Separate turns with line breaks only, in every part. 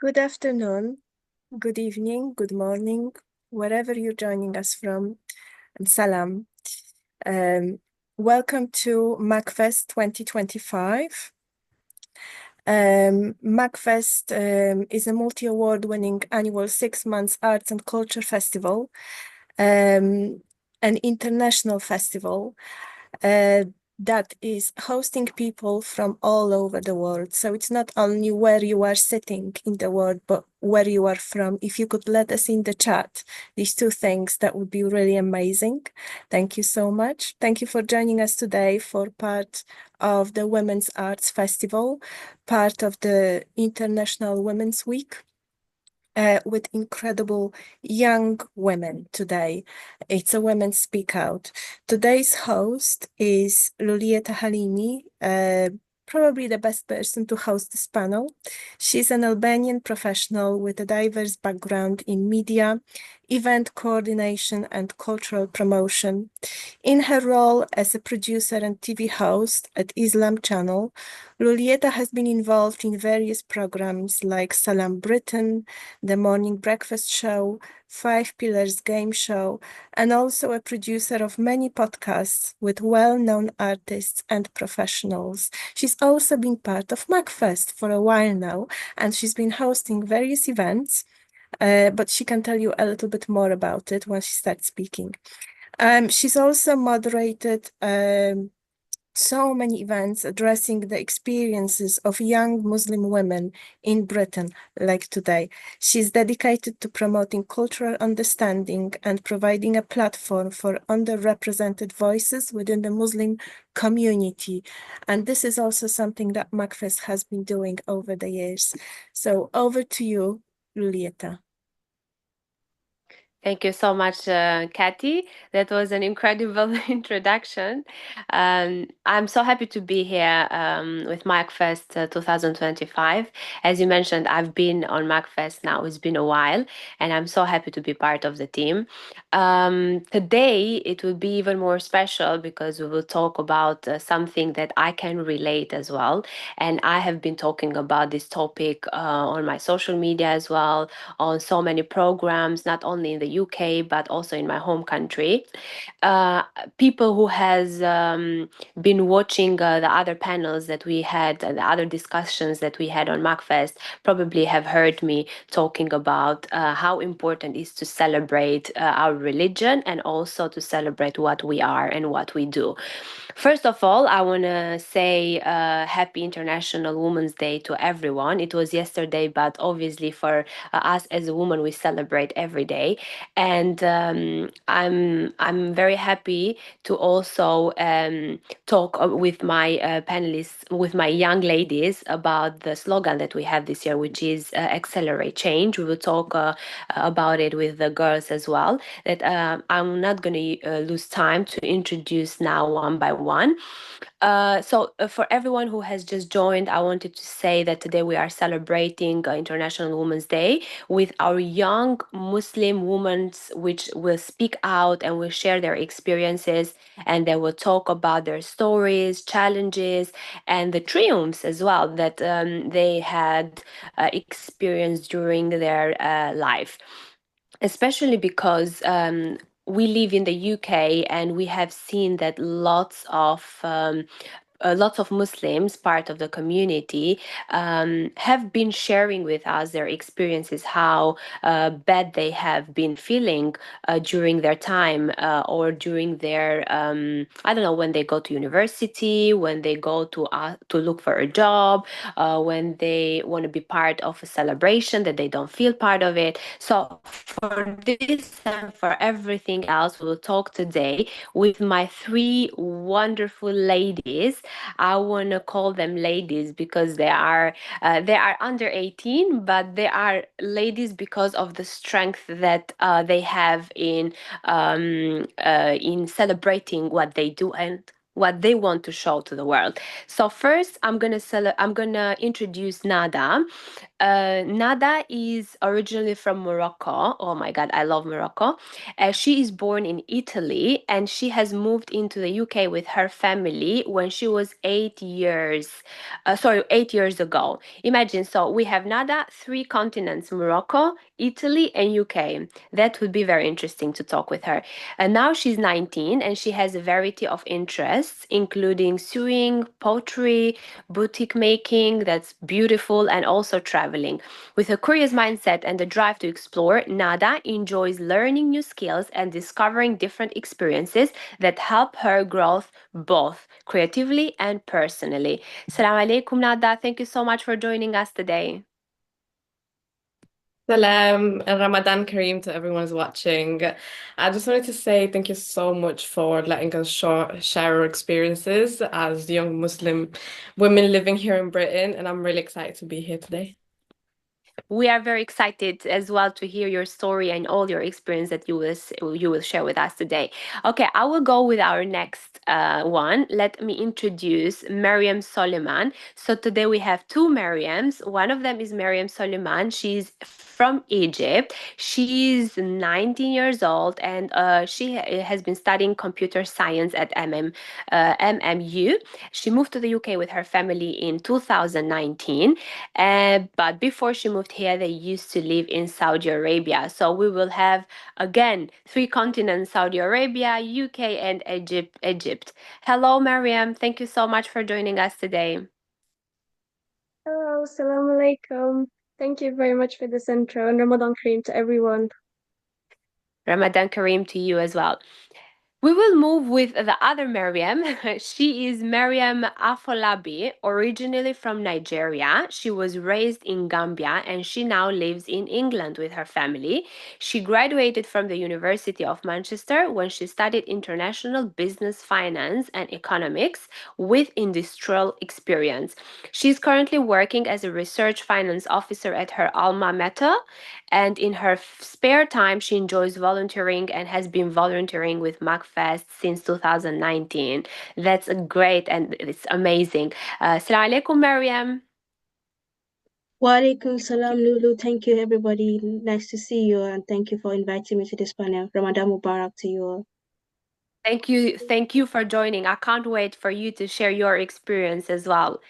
Good afternoon, good evening, good morning, wherever you're joining us from, and salam. Um, Welcome to MACFEST 2025. MACFEST is a multi-award winning annual 6 months arts and culture festival, an international festival uh, that is hosting people from all over the world. So it's not only where you are sitting in the world, but where you are from. If you could let us in the chat, these two things, that would be really amazing. Thank you so much. Thank you for joining us today for part of the Women's Arts Festival, part of the International Women's Week with incredible young women today. It's a Women Speak Out. Today's host is Luljeta Halimi, probably the best person to host this panel. She's an Albanian professional with a diverse background in media, event coordination, and cultural promotion. In her role as a producer and TV host at Islam Channel, Luljeta has been involved in various programs like Salam Britain, The Morning Breakfast Show, Five Pillars Game Show, and also a producer of many podcasts with well-known artists and professionals. She's also been part of MACFEST for a while now, and she's been hosting various events, but she can tell you a little bit more about it when she starts speaking. She's also moderated so many events addressing the experiences of young Muslim women in Britain, like today. She's dedicated to promoting cultural understanding and providing a platform for underrepresented voices within the Muslim community. And this is also something that MACFEST has been doing over the years. So over to you, Luljeta.
Thank you so much, Kathy. That was an incredible introduction. I'm so happy to be here with MacFest 2025. As you mentioned, I've been on MacFest now. It's been a while, and I'm so happy to be part of the team. Today, it will be even more special because we will talk about something that I can relate as well. And I have been talking about this topic on my social media as well, on so many programs, not only in the UK but also in my home country. Uh, People who has been watching the other panels that we had, the other discussions that we had on MacFest, probably have heard me talking about how important it is to celebrate our religion and also to celebrate what we are and what we do. First of all, I want to say Happy International Women's Day to everyone. It was yesterday, but obviously for us as a woman, we celebrate every day. And I'm very happy to also talk with my panelists, with my young ladies, about the slogan that we have this year, which is Accelerate Change. We will talk about it with the girls as well. That I'm not going to lose time to introduce now one by one. For everyone who has just joined, I wanted to say that today we are celebrating International Women's Day with our young Muslim women, which will speak out and will share their experiences, and they will talk about their stories, challenges, and the triumphs as well that they had experienced during their life, especially because we live in the UK and we have seen that lots of Muslims, part of the community, have been sharing with us their experiences, how bad they have been feeling during their time or during their, I don't know, when they go to university, when they go to look for a job, when they want to be part of a celebration that they don't feel part of it. So for this and for everything else, we will talk today with my three wonderful ladies. I want to call them ladies because they are under 18, but they are ladies because of the strength that they have in celebrating what they do and what they want to show to the world. So first, I'm gonna introduce Nada. Nada is originally from Morocco. Oh my God, I love Morocco. She is born in Italy and she has moved into the UK with her family when she was 8 years, 8 years ago. Imagine, so we have Nada, three continents, Morocco, Italy, and UK. That would be very interesting to talk with her. And now she's 19 and she has a variety of interests, including sewing, pottery, boutique making, that's beautiful, and also traveling. With a curious mindset and the drive to explore, Nada enjoys learning new skills and discovering different experiences that help her growth both creatively and personally. Salam alaikum, Nada. Thank you so much for joining us today.
Salam and Ramadan Kareem to everyone who's watching. I just wanted to say thank you so much for letting us share our experiences as young Muslim women living here in Britain, and I'm really excited to be here today.
We are very excited as well to hear your story and all your experience that you will share with us today. Okay, I will go with our next one. Let me introduce Maryam Solaiman. So today we have two Maryams. One of them is Maryam Solaiman. She's from Egypt. She's 19 years old and she has been studying computer science at MMU. She moved to the UK with her family in 2019. But before she moved here, they used to live in Saudi Arabia. So we will have again three continents: Saudi Arabia, UK, and Egypt. Hello, Mariam. Thank you so much for joining us today.
Hello, Assalamu alaikum. Thank you very much for this intro and Ramadan Kareem to everyone.
Ramadan Kareem to you as well. We will move with the other Maryam. She is Maryam Afolabi, originally from Nigeria. She was raised in Gambia and she now lives in England with her family. She graduated from the University of Manchester when she studied international business finance and economics with industrial experience. She's currently working as a research finance officer at her alma mater, and in her spare time, she enjoys volunteering and has been volunteering with MACFEST since 2019. That's great and it's amazing. Assalamu alaikum, Maryam.
Wa alaikum salam, Lulu. Thank you, everybody. Nice to see you, and thank you for inviting me to this panel. Ramadan Mubarak to you all.
Thank you for joining. I can't wait for you to share your experience as well.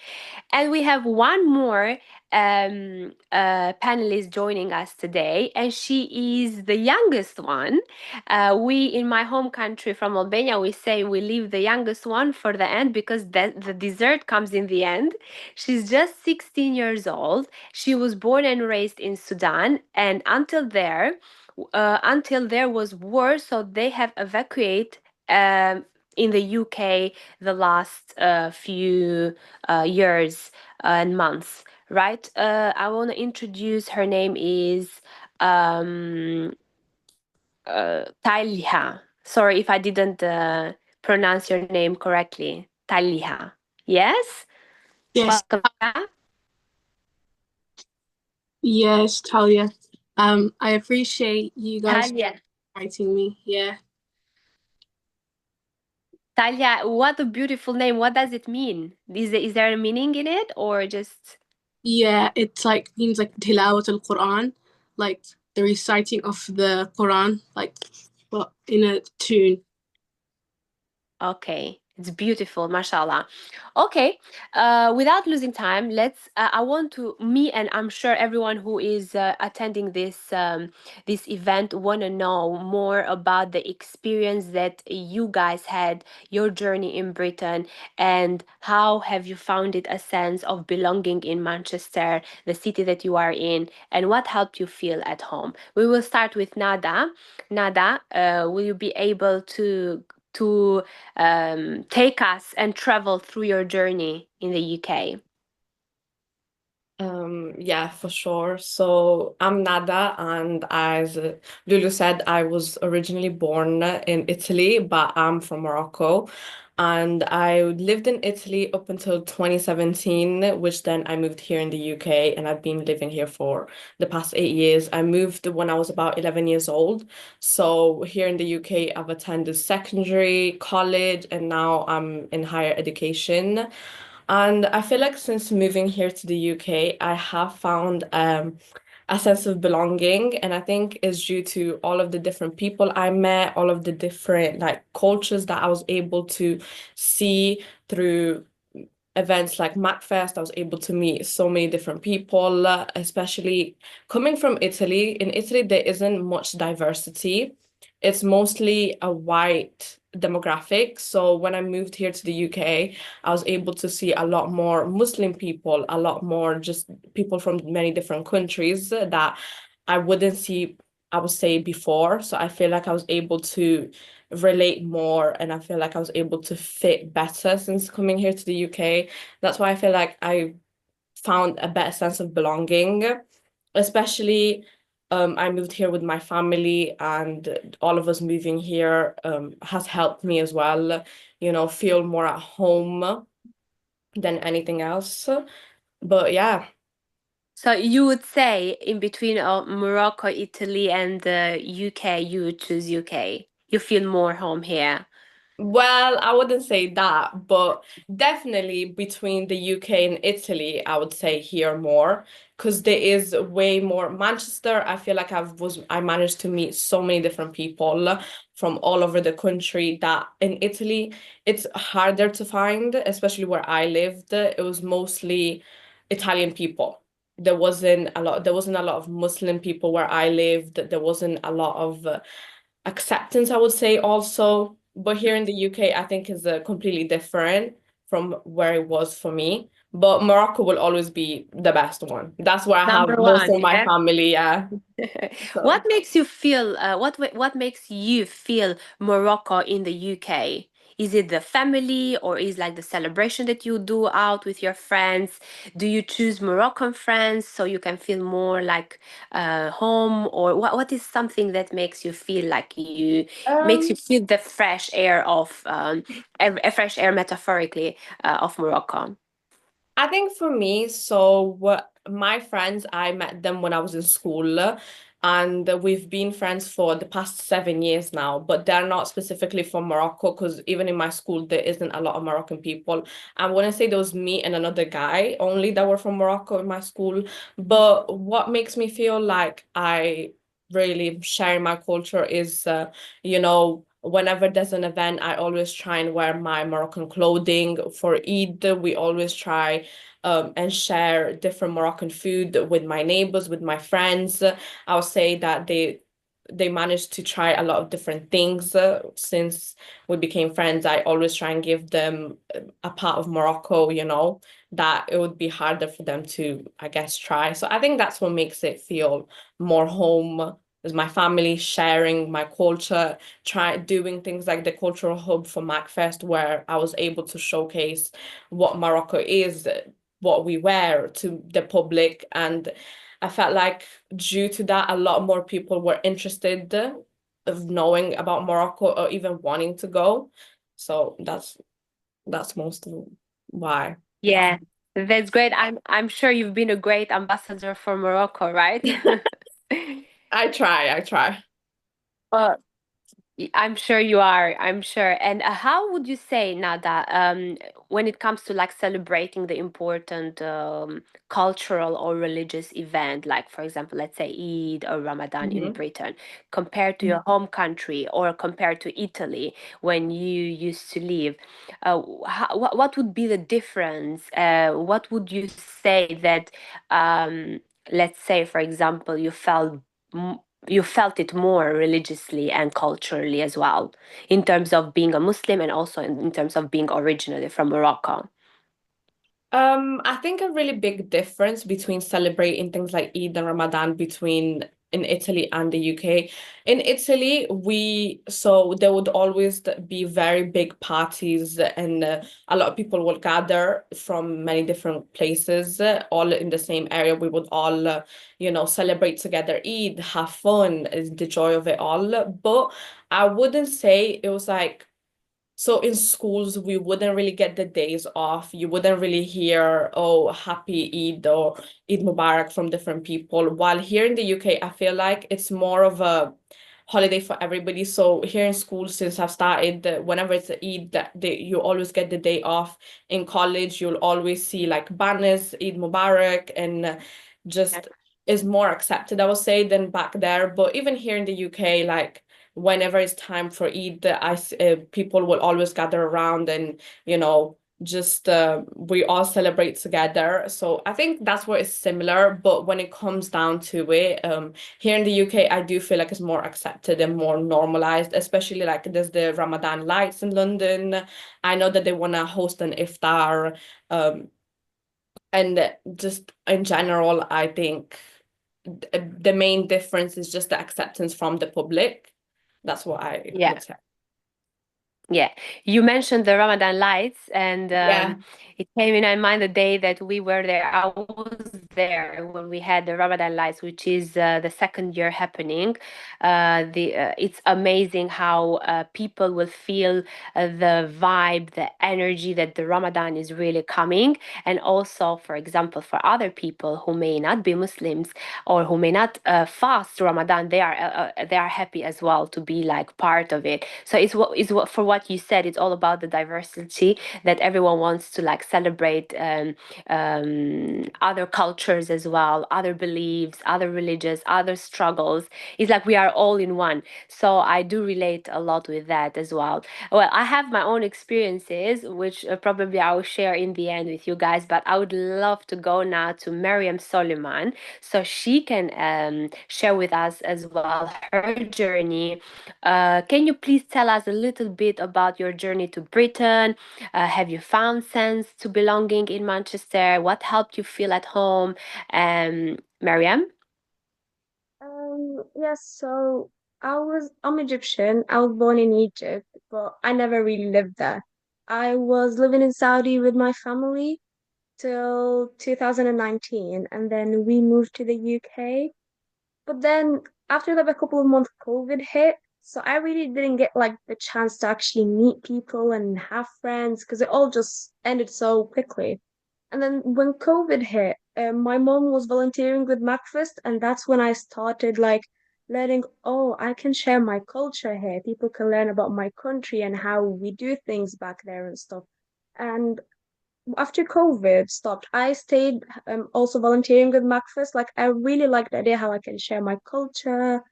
And we have one more panelist joining us today, and she is the youngest one. We, in my home country from Albania, we say we leave the youngest one for the end because the dessert comes in the end. She's just 16 years old. She was born and raised in Sudan, and until there was war, so they have evacuated in the UK the last few years and months, right? I want to introduce her name is Taliha. Sorry if I didn't pronounce your name correctly. Taliha. Yes?
Yes.
Welcome.
Yes, Talia. I appreciate you guys
Talia.
inviting me. Yeah.
Talia, what a beautiful name. What does it mean? Is there a meaning in it or just...
Yeah, it's like means like tilawat al-Quran, like the reciting of the Quran, like but in a tune.
Okay, it's beautiful, mashallah. Okay, without losing time, I want to, me and I'm sure everyone who is attending this event want to know more about the experience that you guys had, your journey in Britain, and how have you found it a sense of belonging in Manchester, the city that you are in, and what helped you feel at home. We will start with Nada. Nada, will you be able to take us and travel through your journey in the UK?
Yeah, for sure. So I'm Nada, and as Lulu said, I was originally born in Italy, but I'm from Morocco. And I lived in Italy up until 2017, which then I moved here in the UK, and I've been living here for the past 8 years. I moved when I was about 11 years old. So here in the UK, I've attended secondary, college, and now I'm in higher education. And I feel like since moving here to the UK, I have found a sense of belonging. And I think it's due to all of the different people I met, all of the different like cultures that I was able to see through events like MACFEST. I was able to meet so many different people, especially coming from Italy. In Italy, there isn't much diversity. It's mostly a white demographic. So when I moved here to the UK, I was able to see a lot more Muslim people, a lot more just people from many different countries that I wouldn't see, I would say, before. So I feel like I was able to relate more, and I feel like I was able to fit better since coming here to the UK. That's why I feel like I found a better sense of belonging, especially I moved here with my family, and all of us moving here has helped me as well, feel more at home than anything else. But yeah.
So you would say in between Morocco, Italy, and the UK, you would choose UK. You feel more home here.
Well, I wouldn't say that, but definitely between the UK and Italy, I would say here more, because there is way more. Manchester, I feel like I managed to meet so many different people from all over the country that in Italy it's harder to find, especially where I lived. It was mostly Italian people. There wasn't a lot of Muslim people where I lived. There wasn't a lot of acceptance, I would say also. But here in the UK, I think is completely different from where it was for me. But Morocco will always be the best one. That's where I
Number
have most
one,
of my
yeah.
family, yeah.
What
So.
makes you feel what makes you feel Morocco in the UK? Is it the family, or is like the celebration that you do out with your friends? Do you choose Moroccan friends so you can feel more like home, or what is something that makes you feel like makes you feel the fresh air of a fresh air metaphorically of Morocco?
I think for me, so what my friends, I met them when I was in school, and we've been friends for the past 7 years now, but they're not specifically from Morocco because even in my school, there isn't a lot of Moroccan people. I want to say there was me and another guy only that were from Morocco in my school. But what makes me feel like I really share my culture is, whenever there's an event, I always try and wear my Moroccan clothing. For Eid, we always try and share different Moroccan food with my neighbors, with my friends. I'll say that they managed to try a lot of different things since we became friends. I always try and give them a part of Morocco, that it would be harder for them to, I guess, try. So I think that's what makes it feel more home, is my family sharing my culture, try doing things like the cultural hub for MACFEST, where I was able to showcase what Morocco is, what we wear to the public. And I felt like due to that, a lot more people were interested of knowing about Morocco or even wanting to go. So that's most of why.
Yeah, that's great. I'm sure you've been a great ambassador for Morocco, right?
I try.
Well, I'm sure you are. I'm sure. And how would you say, Nada, when it comes to like celebrating the important cultural or religious event, like for example, let's say Eid or Ramadan in
Mhm.
Britain, compared to your home country or compared to Italy when you used to live, what would be the difference? What would you say that, let's say, for example, you felt it more religiously and culturally as well, in terms of being a Muslim and also in terms of being originally from Morocco?
I think a really big difference between celebrating things like Eid and Ramadan between in Italy and the UK. In Italy, so there would always be very big parties, and a lot of people would gather from many different places, all in the same area. We would all, celebrate together Eid, have fun, is the joy of it all. But I wouldn't say it was like, so in schools, we wouldn't really get the days off. You wouldn't really hear, oh, happy Eid or Eid Mubarak from different people. While here in the UK, I feel like it's more of holiday for everybody. So here in school, since I've started, whenever it's Eid, you always get the day off. In college, you'll always see like banners, Eid Mubarak, and just is more accepted, I would say, than back there. But even here in the UK, like whenever it's time for Eid, people will always gather around and, just we all celebrate together. So I think that's where it's similar. But when it comes down to it, here in the UK, I do feel like it's more accepted and more normalized, especially like there's the Ramadan lights in London. I know that they want to host an iftar. And just in general, I think the main difference is just the acceptance from the public. That's what I
Yeah.
would say.
Yeah, you mentioned the Ramadan lights, and
Yeah.
it came in my mind the day that we were there. I was there when we had the Ramadan lights, which is the second year happening. It's amazing how people will feel the vibe, the energy that the Ramadan is really coming. And also, for example, for other people who may not be Muslims or who may not fast Ramadan, they are happy as well to be like part of it. So it's what for what you said. It's all about the diversity that everyone wants to like celebrate other cultures as well, other beliefs, other religions, other struggles. It's like we are all in one. So I do relate a lot with that as well. Well, I have my own experiences, which probably I will share in the end with you guys. But I would love to go now to Maryam Solaiman, so she can share with us as well her journey. Can you please tell us a little bit about your journey to Britain? Have you found sense to belonging in Manchester? What helped you feel at home? Maryam?
Yes, so I'm Egyptian. I was born in Egypt, but I never really lived there. I was living in Saudi with my family till 2019, and then we moved to the UK. But then after like a couple of months, COVID hit. So I really didn't get like the chance to actually meet people and have friends because it all just ended so quickly. And then when COVID hit, my mom was volunteering with MACFEST, and that's when I started like learning, oh, I can share my culture here. People can learn about my country and how we do things back there and stuff. And after COVID stopped, I stayed also volunteering with MACFEST. Like I really like the idea how I can share my culture,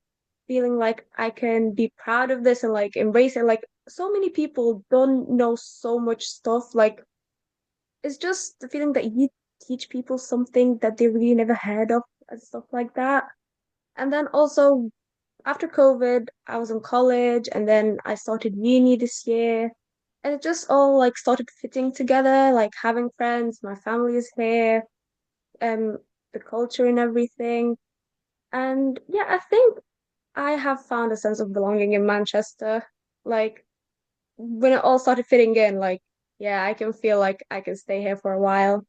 feeling like I can be proud of this and like embrace it. Like so many people don't know so much stuff. Like it's just the feeling that you teach people something that they really never heard of and stuff like that. And then also after COVID, I was in college and then I started uni this year. And it just all like started fitting together, like having friends, my family is here, um, the culture and everything. And yeah, I think I have found a sense of belonging in Manchester. Like when it all started fitting in, like yeah, I can feel like I can stay here for a while.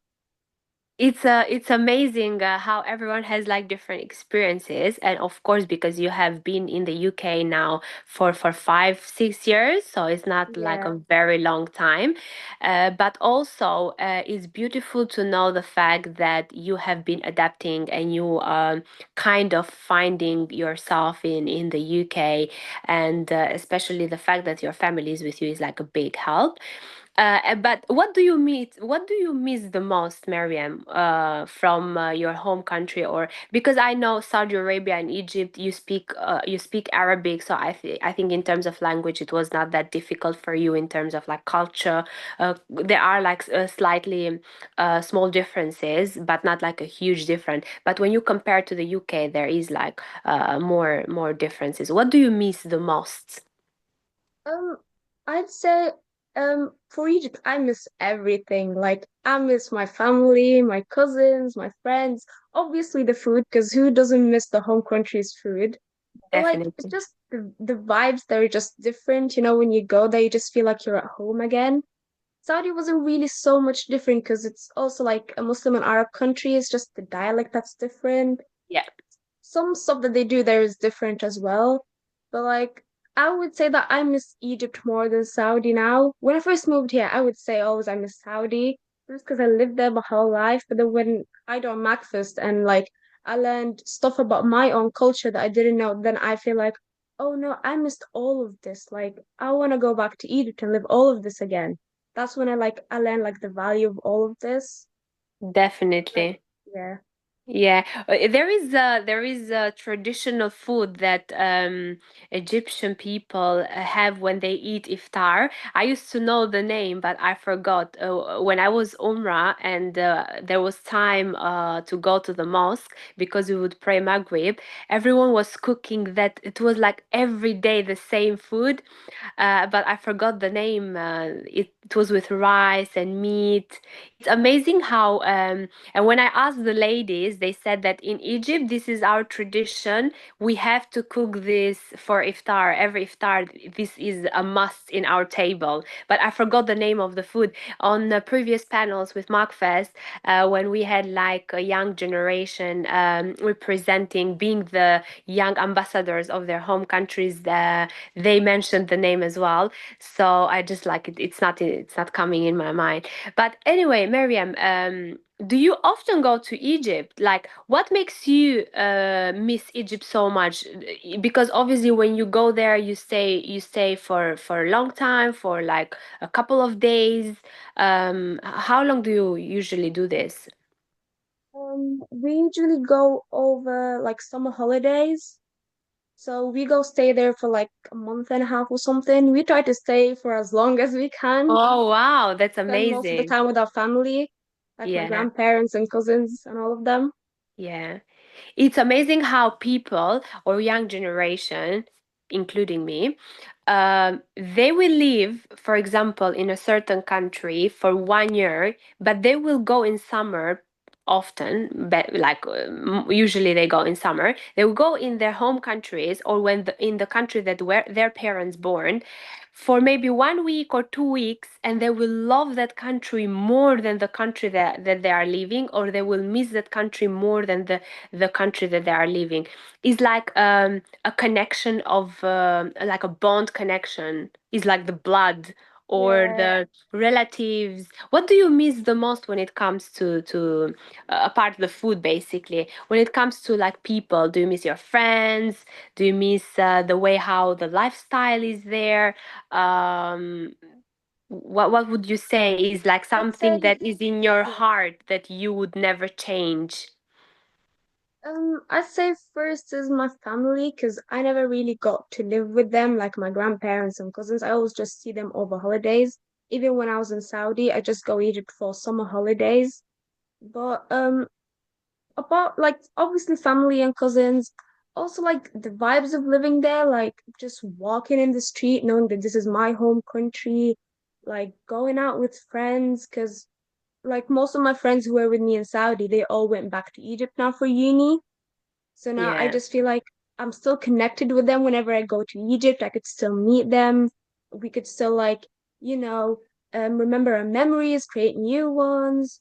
It's amazing how everyone has like different experiences, and of course because you have been in the UK now for 5 6 years, so it's not like a
Yeah.
very long time. But also it's beautiful to know the fact that you have been adapting and you kind of finding yourself in the UK, and especially the fact that your family is with you is like a big help. But what do you miss the most, Maryam, from your home country? Or because I know Saudi Arabia and Egypt, you speak Arabic, so I think in terms of language, it was not that difficult for you in terms of like culture. There are like slightly small differences, but not like a huge difference. But when you compare to the UK, there is like more differences. What do you miss the most?
Um, I'd say for Egypt, I miss everything. Like I miss my family, my cousins, my friends, obviously the food, because who doesn't miss the home country's food? But like it's
Definitely.
just the vibes that are just different, when you go there, you just feel like you're at home again. Saudi wasn't really so much different because it's also like a Muslim and Arab country. It's just the dialect that's different.
Yeah.
Some stuff that they do there is different as well. But like I would say that I miss Egypt more than Saudi now. When I first moved here, I would say always I miss Saudi just because I lived there my whole life. But then when I done MACFest and like I learned stuff about my own culture that I didn't know, then I feel like, oh no, I missed all of this. Like, I want to go back to Egypt and live all of this again. That's when I learned like the value of all of this. Like,
Definitely.
yeah.
Yeah, there is a traditional food that Egyptian people have when they eat iftar. I used to know the name, but I forgot. When I was Umrah and there was time to go to the mosque because we would pray Maghrib, everyone was cooking that. It was like every day the same food, but I forgot the name. It was with rice and meat. It's amazing how, and when I asked the ladies, they said that in Egypt, this is our tradition. We have to cook this for iftar. Every iftar, this is a must in our table. But I forgot the name of the food. On the previous panels with MACFEST, when we had like a young generation representing, being the young ambassadors of their home countries, they mentioned the name as well. So I just like it. It's not coming in my mind. But anyway, Miriam, do you often go to Egypt? Like, what makes you miss Egypt so much? Because obviously, when you go there, you stay for a long time, for like a couple of days. How long do you usually do this?
We usually go over like summer holidays. So we go stay there for like a month and a half or something. We try to stay for as long as we can.
Oh, wow, that's
Spend most of the
amazing.
time with our family, like my
Yeah,
grandparents and cousins and all of them.
yeah. It's amazing how people or young generation, including me, they will live, for example, in a certain country for 1 year, but they will go in summer often, but like usually they go in summer. They will go in their home countries or in the country that where their parents born for maybe 1 week or 2 weeks, and they will love that country more than the country that they are living, or they will miss that country more than the country that they are living. It's like a connection of like a bond connection. Is like the blood or
Yeah,
the relatives. What do you miss the most when it comes to apart the food, basically, when it comes to like people? Do you miss your friends? Do you miss the way how the lifestyle is there? um what would you say is like
I'd
something
say,
that is in your
yeah.
heart that you would never change?
I'd say first is my family because I never really got to live with them, like my grandparents and cousins. I always just see them over holidays. Even when I was in Saudi, I just go Egypt for summer holidays. But about like obviously family and cousins, also like the vibes of living there, like just walking in the street, knowing that this is my home country, like going out with friends, because like most of my friends who were with me in Saudi, they all went back to Egypt now for uni. So now I
Yeah.
just feel like I'm still connected with them whenever I go to Egypt. I could still meet them. We could still like, you know, remember our memories, create new ones.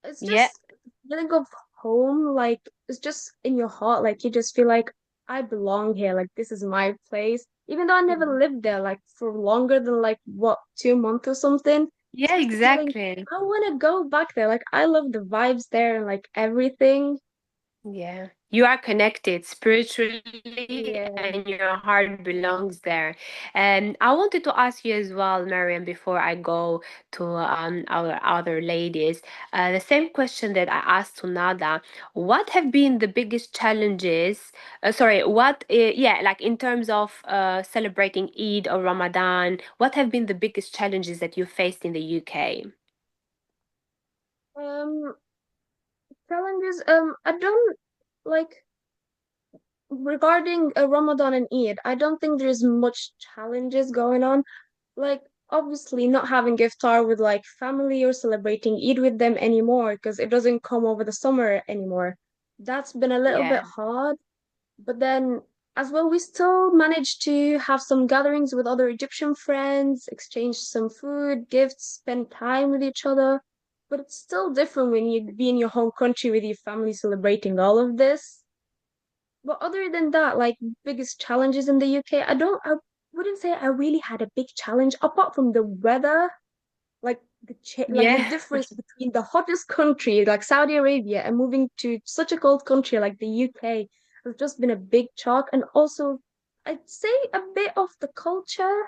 It's
Yeah.
just feeling of home, like it's just in your heart, like you just feel like I belong here, like this is my place. Even though I never
Mhm.
lived there like for longer than like what 2 months or something, it's
Yeah,
just the feeling
exactly.
I want to go back there. Like I love the vibes there and like everything.
Yeah, you are connected spiritually
Yeah.
and your heart belongs there. And I wanted to ask you as well, Mariam, before I go to our other ladies, the same question that I asked to Nada. What have been the biggest challenges? Sorry, yeah, like in terms of celebrating Eid or Ramadan, what have been the biggest challenges that you faced in the UK?
Um, challenges. I don't like regarding Ramadan and Eid. I don't think there's much challenges going on. Like obviously not having iftar with like family or celebrating Eid with them anymore because it doesn't come over the summer anymore. That's been a little bit
Yeah.
hard. But then as well, we still managed to have some gatherings with other Egyptian friends, exchange some food, gifts, spend time with each other. But it's still different when you be in your home country with your family celebrating all of this. But other than that, like biggest challenges in the UK, I wouldn't say I really had a big challenge apart from the weather, like like the
Yeah.
difference between the hottest country like Saudi Arabia and moving to such a cold country like the UK has just been a big shock. And also I'd say a bit of the culture.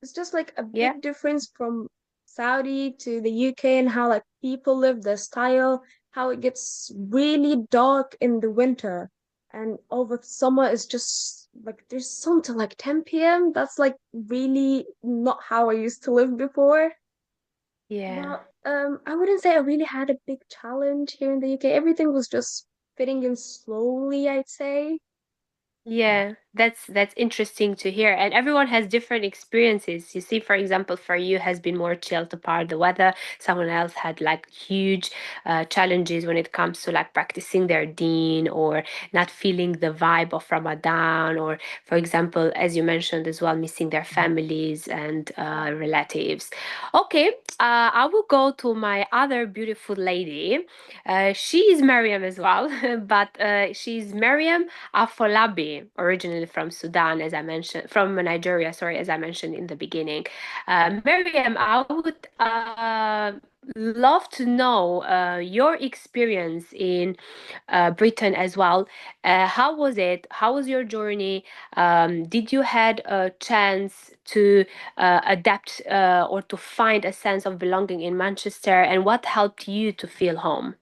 It's just like a
Yeah.
big difference from Saudi to the UK and how like people live, their style, how it gets really dark in the winter. And over summer it's just like there's sun till like 10 p.m. That's like really not how I used to live before.
Yeah.
But I wouldn't say I really had a big challenge here in the UK. Everything was just fitting in slowly, I'd say.
Yeah, that's interesting to hear. And everyone has different experiences. You see, for example, for you has been more chilled apart the weather. Someone else had like huge challenges when it comes to like practicing their deen or not feeling the vibe of Ramadan, or for example, as you mentioned as well, missing their families and relatives. Okay, I will go to my other beautiful lady. She is Maryam as well, but she's Maryam Afolabi, originally from Sudan, as I mentioned, from Nigeria, sorry, as I mentioned in the beginning. Miriam, I would love to know your experience in Britain as well. How was it? How was your journey? Did you had a chance to adapt or to find a sense of belonging in Manchester? And what helped you to feel home?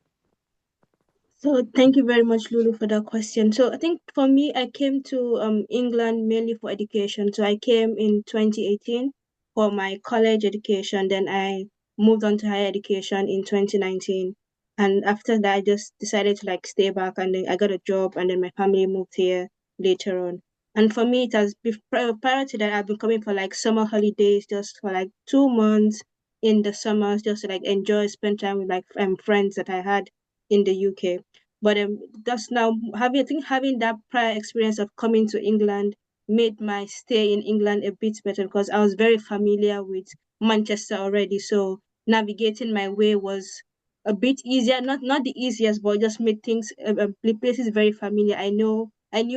So thank you very much, Lulu, for that question. So I think for me, I came to England mainly for education. So I came in 2018 for my college education. Then I moved on to higher education in 2019. And after that, I just decided to like stay back, and then I got a job, and then my family moved here later on. And for me, it has prior to that, I've been coming for like summer holidays, just for like 2 months in the summers, just to like enjoy, spend time with like friends that I had in the UK. But just now having I think having that prior experience of coming to England made my stay in England a bit better because I was very familiar with Manchester already. So navigating my way was a bit easier. Not the easiest, but it just made things the places very familiar. I knew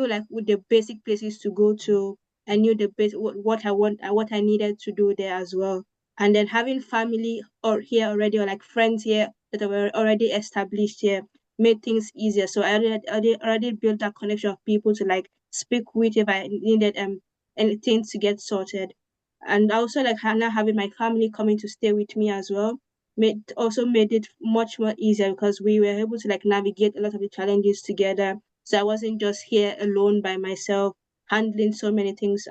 like with the basic places to go to. I knew the base what I want what I needed to do there as well. And then having family or here already or like friends here that were already established here made things easier. So I already built that connection of people to like speak with if I needed anything to get sorted. And also like now having my family coming to stay with me as well made it much more easier because we were able to like navigate a lot of the challenges together. So I wasn't just here alone by myself, handling so many things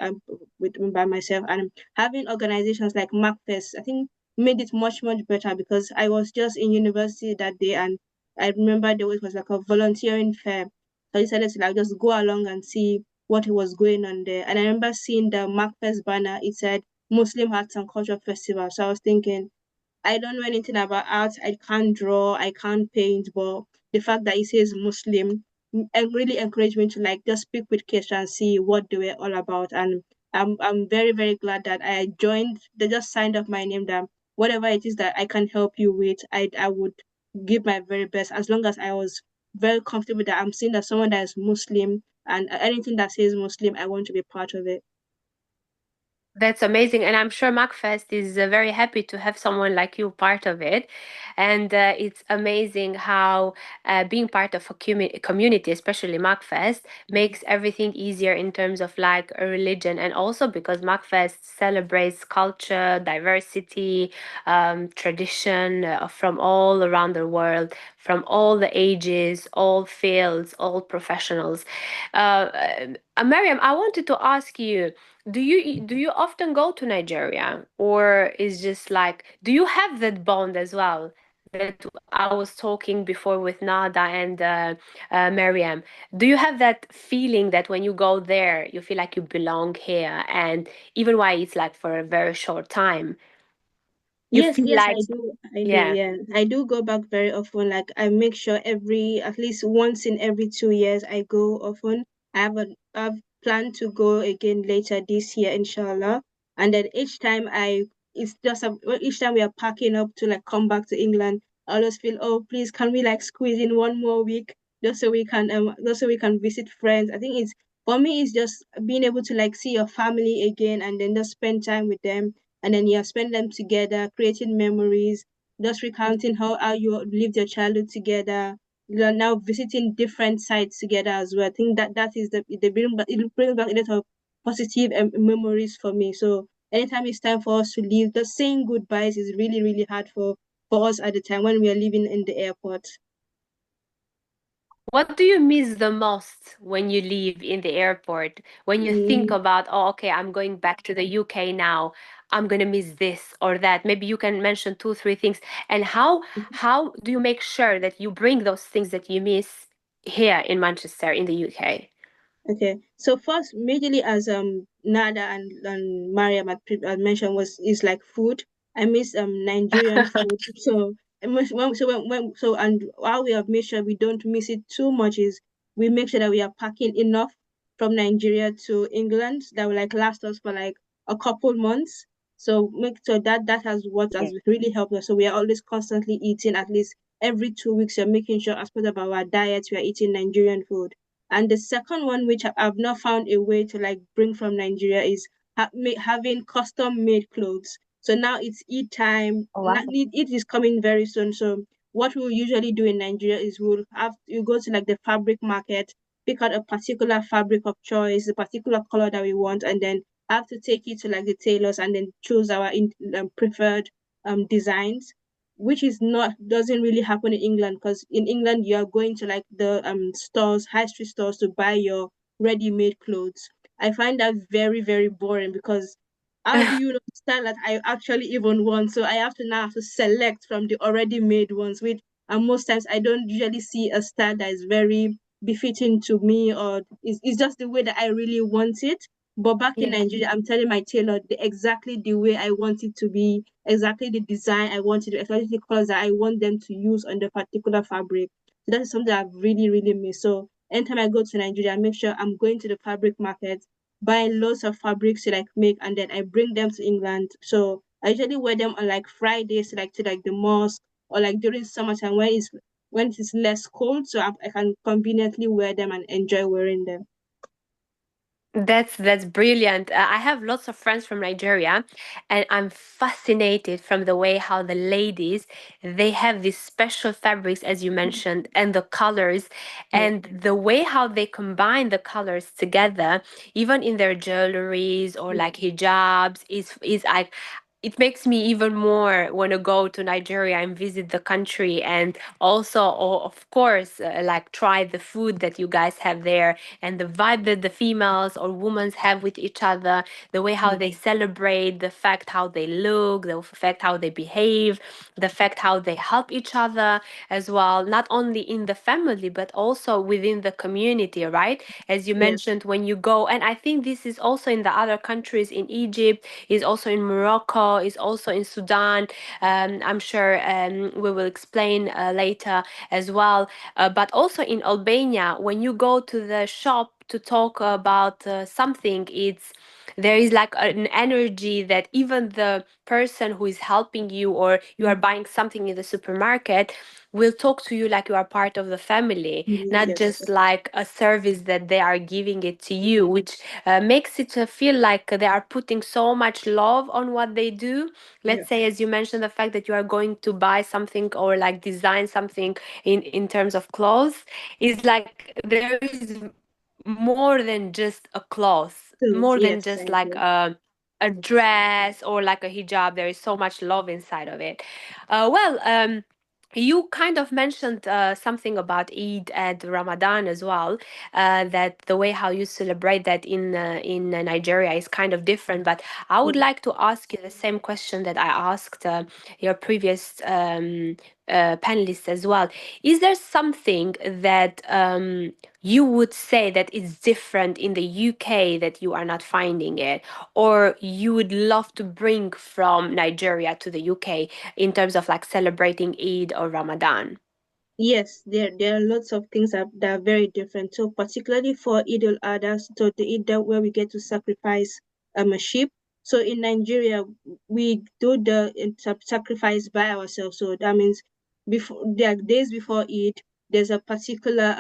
with by myself. And having organizations like MACFEST, I think made it much better because I was just in university that day and I remember it was like a volunteering fair. So I decided to like just go along and see what was going on there. And I remember seeing the MACFEST banner. It said Muslim Arts and Culture Festival. So I was thinking, I don't know anything about art. I can't draw. I can't paint. But the fact that it says Muslim really encouraged me to like just speak with kids and see what they were all about. And I'm very glad that I joined. They just signed up my name. That whatever it is that I can help you with, I would give my very best as long as I was very comfortable that I'm seeing that someone that is Muslim and anything that says Muslim, I want to be part of it.
That's amazing, and I'm sure MacFest is very happy to have someone like you part of it. And it's amazing how being part of a community, especially MacFest, makes everything easier in terms of like a religion, and also because MacFest celebrates culture, diversity, tradition from all around the world, from all the ages, all fields, all professionals. Mariam, I wanted to ask you, do you often go to Nigeria, or is just like, do you have that bond as well that I was talking before with Nada and Mariam? Do you have that feeling that when you go there you feel like you belong here, and even while it's like for a very short time, you
Yes,
feel
yes,
like,
I do,
yeah.
yeah. I do go back very often. Like I make sure at least once in every 2 years I go often. I've planned to go again later this year, inshallah. And then it's just each time we are packing up to like come back to England, I always feel, oh, please, can we like squeeze in one more week just so we can visit friends. I think it's for me, it's just being able to like see your family again and then just spend time with them and then you spend them together, creating memories, just recounting how you lived your childhood together. now visiting different sites together as well. I think that is it brings back a lot of positive memories for me. So anytime it's time for us to leave, the saying goodbyes is really, really hard for us at the time when we are leaving in the airport.
What do you miss the most when you leave in the airport? When you think
Mm,
about, oh, okay, I'm going back to the UK now. I'm gonna miss this or that. Maybe you can mention two, three things. And how do you make sure that you bring those things that you miss here in Manchester in the UK?
Okay, so first, majorly as Nada and Mariam had mentioned is like food. I miss Nigerian food. So and how we have made sure we don't miss it too much is we make sure that we are packing enough from Nigeria to England that will like last us for like a couple months. So make sure that has what has really helped us. So we are always constantly eating at least every 2 weeks. We're making sure as part of our diet we are eating Nigerian food. And the second one, which I've not found a way to like bring from Nigeria, is having custom made clothes. So now it's Eid time.
Oh, wow.
Eid is coming very soon. So what we'll usually do in Nigeria is you go to like the fabric market, pick out a particular fabric of choice, a particular color that we want, and then have to take it to like the tailors and then choose our preferred designs, which is not doesn't really happen in England, because in England you are going to like the stores, high street stores, to buy your ready-made clothes. I find that very, very boring, because how do you know the style that I actually even want? So I have to select from the already made ones, which and most times I don't usually see a style that is very befitting to me, or it's just the way that I really want it. But back in
Yeah.
Nigeria, I'm telling my tailor exactly the way I want it to be, exactly the design I want it to, exactly the colors that I want them to use on the particular fabric. So that is something I've really, really missed. So anytime I go to Nigeria, I make sure I'm going to the fabric market, buy lots of fabrics to like make, and then I bring them to England. So I usually wear them on like Fridays, like to like the mosque, or like during summertime when it's less cold, so I can conveniently wear them and enjoy wearing them.
That's brilliant. I have lots of friends from Nigeria, and I'm fascinated from the way how the ladies they have these special fabrics, as you mentioned, and the colors,
Yeah.
and the way how they combine the colors together, even in their jewelries or like hijabs, is like it makes me even more want to go to Nigeria and visit the country, and also, of course, like try the food that you guys have there and the vibe that the females or women have with each other, the way how they celebrate, the fact how they look, the fact how they behave, the fact how they help each other as well, not only in the family but also within the community, right? As you
Yes.
mentioned, when you go, and I think this is also in the other countries, in Egypt, is also in Morocco, is also in Sudan. I'm sure we will explain later as well. But also in Albania, when you go to the shop to talk about something, it's there is like an energy that even the person who is helping you or you are buying something in the supermarket will talk to you like you are part of the family, not just
Yes.
like a service that they are giving it to you, which makes it feel like they are putting so much love on what they do.
Yeah.
Let's say, as you mentioned, the fact that you are going to buy something or like design something in terms of clothes is like there is more than just a cloth, more than
Yes,
just
I
like
agree.
a dress or like a hijab. There is so much love inside of it. Well, you kind of mentioned something about Eid and Ramadan as well. That the way how you celebrate that in Nigeria is kind of different. But I would like to ask you the same question that I asked your previous panelists as well. Is there something that you would say that is different in the UK that you are not finding it, or you would love to bring from Nigeria to the UK in terms of like celebrating Eid or Ramadan?
Yes, there are lots of things that are very different. So particularly for Eid al-Adha, so the Eid where we get to sacrifice a sheep. So in Nigeria, we do the sacrifice by ourselves. So that means before there are days before Eid, there's a particular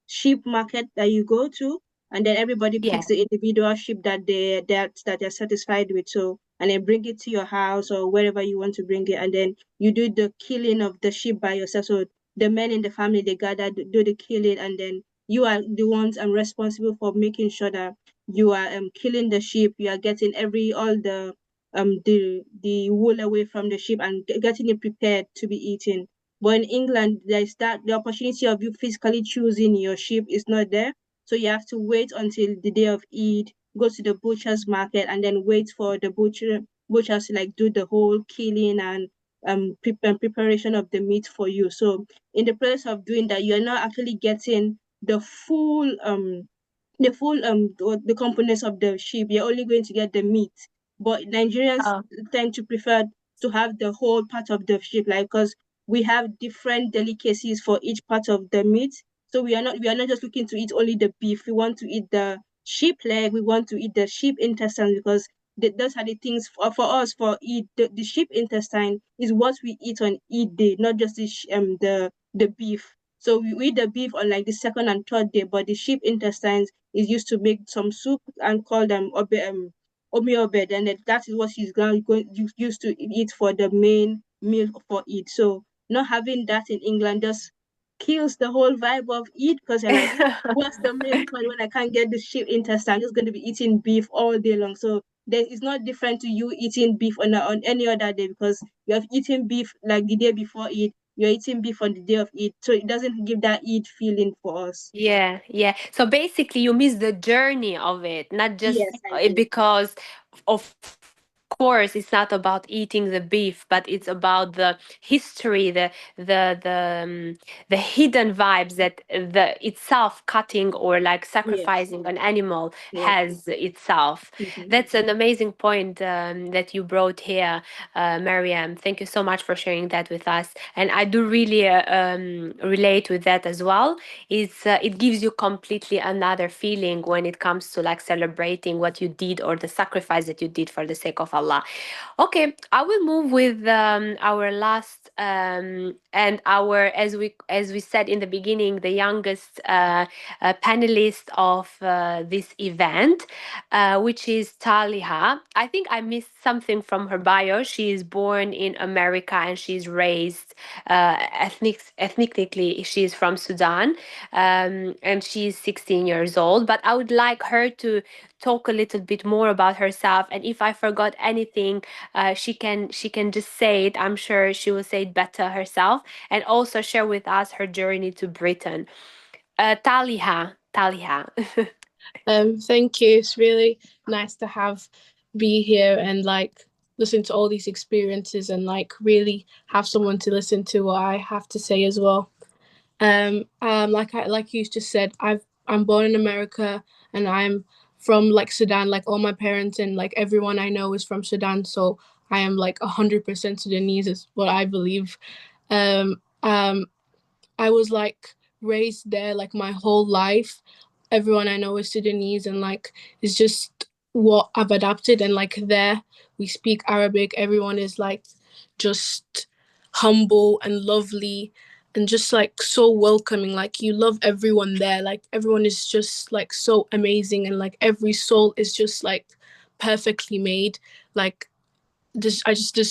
sheep market that you go to, and then everybody
Yeah.
picks the individual sheep that they're satisfied with. So and then bring it to your house or wherever you want to bring it, and then you do the killing of the sheep by yourself. So the men in the family, they gather, do the killing, and then you are the ones responsible for making sure that you are killing the sheep, you are getting all the wool away from the sheep and getting it prepared to be eaten. But in England, there's that the opportunity of you physically choosing your sheep is not there. So you have to wait until the day of Eid, go to the butcher's market, and then wait for the butchers to like do the whole killing and preparation of the meat for you. So in the process of doing that, you're not actually getting the components of the sheep. You're only going to get the meat. But Nigerians
Oh.
tend to prefer to have the whole part of the sheep, like, because we have different delicacies for each part of the meat. So we are not just looking to eat only the beef. We want to eat the sheep leg. We want to eat the sheep intestine, because those are the things for us. For eat the sheep intestine is what we eat on Eid day, not just the beef. So we eat the beef on like the second and third day, but the sheep intestines is used to make some soup and call them omi obed, and that is what she's going used to eat for the main meal for Eid. So not having that in England just kills the whole vibe of Eid, because you're like, what's the main point when I can't get the sheep intestine? I'm just going to be eating beef all day long. So it's not different to you eating beef on any other day, because you have eaten beef like the day before Eid. You're eating beef on the day of Eid, so it doesn't give that Eid feeling for us.
Yeah, yeah. So basically, you miss the journey of it, not just
Yes, I do.
because, of course, it's not about eating the beef, but it's about the history, the hidden vibes that the itself cutting or like
Yes,
sacrificing an animal
yes.
has itself. That's an amazing point that you brought here, Mariam. Thank you so much for sharing that with us, and I do really relate with that as well. It gives you completely another feeling when it comes to like celebrating what you did or the sacrifice that you did for the sake of Allah. Okay, I will move with our last and our, as we said in the beginning, the youngest panelist of this event, which is Taliha. I think I missed something from her bio. She is born in America and she's raised ethnically. She's from Sudan, and she's 16 years old. But I would like her to talk a little bit more about herself, and if I forgot anything, she can just say it. I'm sure she will say it better herself, and also share with us her journey to Britain. Taliha.
Thank you. It's really nice to be here and like listen to all these experiences and like really have someone to listen to what I have to say as well. Like you just said, I'm born in America and I'm from like Sudan. Like all my parents and like everyone I know is from Sudan, so I am like 100% Sudanese is what I believe. Um, um, I was like raised there like my whole life. Everyone I know is Sudanese and like it's just what I've adapted, and like there we speak Arabic. Everyone is like just humble and lovely and just like so welcoming. Like you love everyone there. Like everyone is just like so amazing, and like every soul is just like perfectly made. Like there's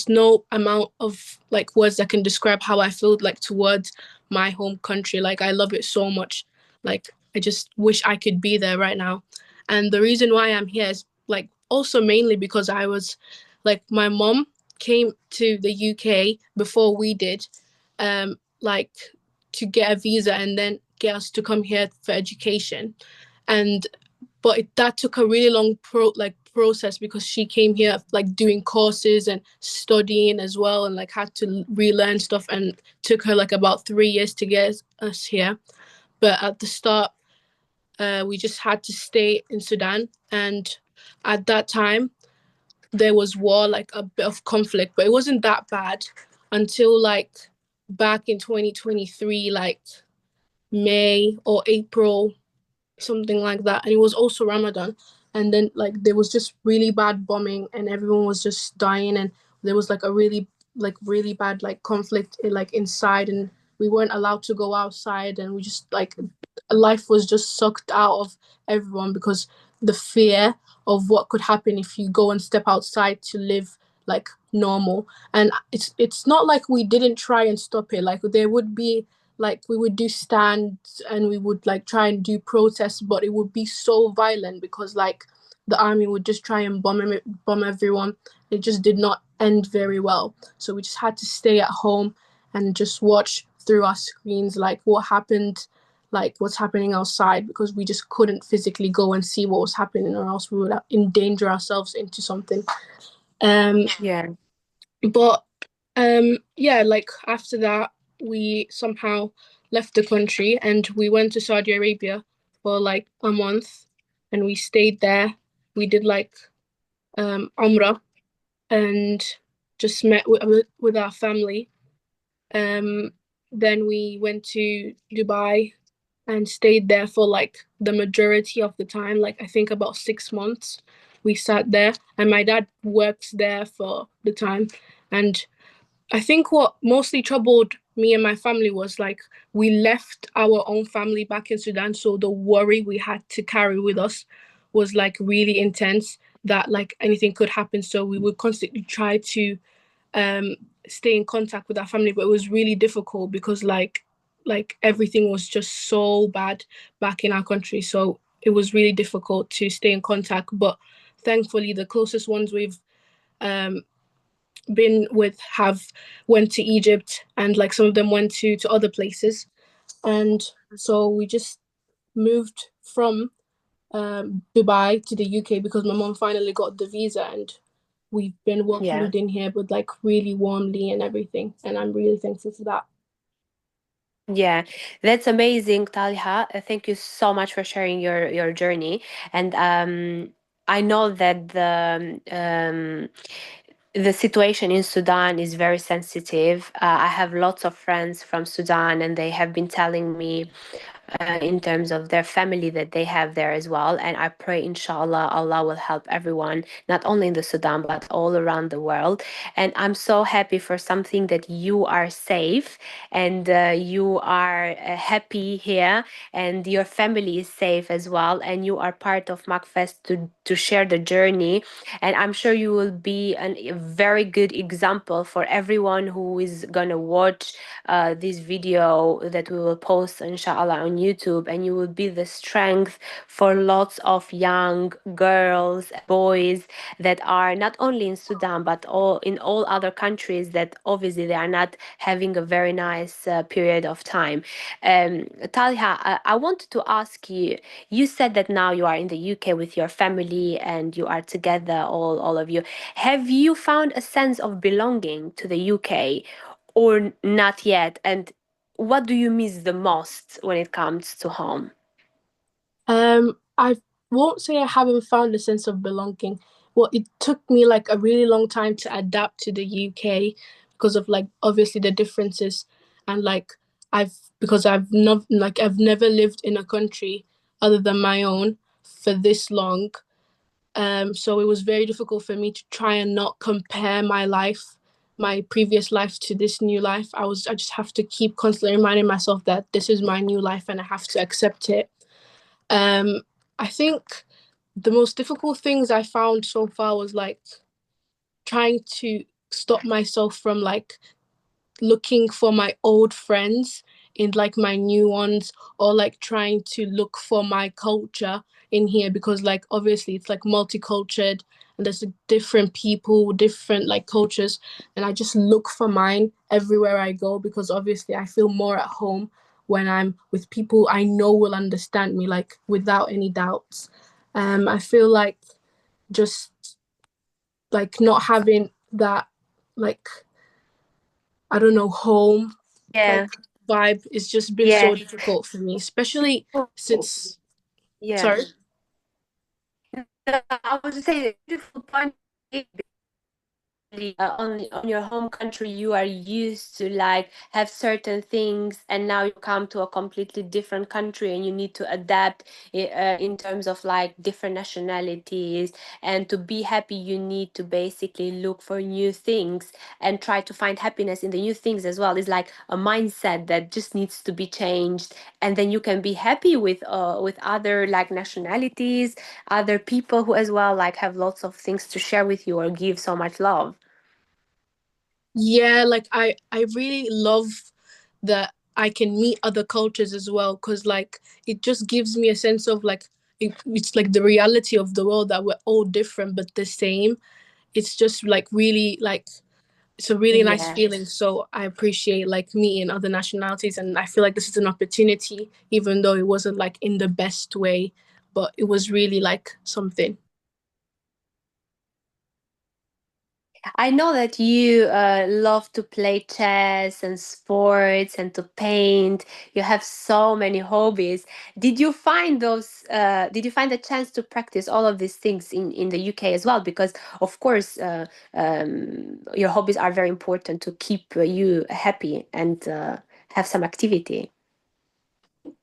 no amount of like words that can describe how I feel like towards my home country. Like I love it so much. Like I just wish I could be there right now. And the reason why I'm here is like also mainly because I was like my mom came to the UK before we did, like to get a visa and then get us to come here for education. And that took a really long process because she came here like doing courses and studying as well, and like had to relearn stuff, and took her like about 3 years to get us here. But at the start, we just had to stay in Sudan, and at that time there was war, like a bit of conflict, but it wasn't that bad until like back in 2023, like May or April, something like that. And it was also Ramadan. And then like there was just really bad bombing and everyone was just dying, and there was like a really bad like conflict like inside, and we weren't allowed to go outside, and we just like life was just sucked out of everyone because the fear of what could happen if you go and step outside to live like normal. And it's not like we didn't try and stop it. Like there would be like we would do stands and we would like try and do protests, but it would be so violent because like the army would just try and bomb everyone. It just did not end very well. So we just had to stay at home and just watch through our screens like what happened, like what's happening outside, because we just couldn't physically go and see what was happening, or else we would endanger ourselves into something.
Yeah.
But yeah, like after that, we somehow left the country and we went to Saudi Arabia for like a month, and we stayed there. We did like Umrah and just met with our family. Then we went to Dubai and stayed there for like the majority of the time, like I think about 6 months. We sat there, and my dad works there for the time. And I think what mostly troubled me and my family was like we left our own family back in Sudan, so the worry we had to carry with us was like really intense, that like anything could happen. So we would constantly try to stay in contact with our family, but it was really difficult because like everything was just so bad back in our country. So it was really difficult to stay in contact. But thankfully, the closest ones we've been with have went to Egypt, and like some of them went to other places. And so we just moved from Dubai to the UK because my mom finally got the visa, and we've been welcomed in here with like really warmly and everything, and I'm really thankful for that.
Yeah, that's amazing, Talha. Thank you so much for sharing your journey. And I know that the situation in Sudan is very sensitive. I have lots of friends from Sudan, and they have been telling me in terms of their family that they have there as well. And I pray, inshallah, Allah will help everyone, not only in the Sudan, but all around the world. And I'm so happy for something that you are safe, and you are happy here, and your family is safe as well. And you are part of MACFEST to share the journey. And I'm sure you will be a very good example for everyone who is going to watch this video that we will post, inshallah, on YouTube. And you will be the strength for lots of young girls, boys that are not only in Sudan, but all in all other countries that obviously they are not having a very nice period of time. Talha, I wanted to ask you, you said that now you are in the UK with your family and you are together, all of you. Have you found a sense of belonging to the UK, or not yet? And what do you miss the most when it comes to home?
I won't say I haven't found a sense of belonging. Well, it took me like a really long time to adapt to the UK because of like obviously the differences, and like I've not like I've never lived in a country other than my own for this long. So it was very difficult for me to try and not compare my previous life to this new life. I just have to keep constantly reminding myself that this is my new life and I have to accept it. I think the most difficult things I found so far was like trying to stop myself from like looking for my old friends in like my new ones, or like trying to look for my culture in here, because like obviously it's like multicultural and there's like, different people, different like cultures, and I just look for mine everywhere I go, because obviously I feel more at home when I'm with people I know will understand me, like without any doubts. I feel like just like not having that, like, I don't know, home like vibe is just been so difficult for me, especially since sorry.
I was just saying, beautiful point. On your home country you are used to like have certain things, and now you come to a completely different country and you need to adapt in terms of like different nationalities. And to be happy you need to basically look for new things and try to find happiness in the new things as well. It's like a mindset that just needs to be changed, and then you can be happy with other like nationalities, other people who as well like have lots of things to share with you or give so much love.
Yeah, like I really love that I can meet other cultures as well, because like it just gives me a sense of like it's like the reality of the world, that we're all different but the same. It's just like really like it's a really nice
Yeah.
feeling. So I appreciate like meeting other nationalities, and I feel like this is an opportunity, even though it wasn't like in the best way, but it was really like something.
I know that you love to play chess and sports and to paint. You have so many hobbies. Did you find those? Did you find a chance to practice all of these things in the UK as well? Because of course, your hobbies are very important to keep you happy and have some activity.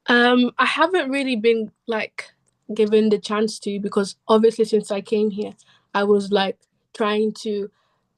I haven't really been like given the chance to, because obviously since I came here, I was like trying to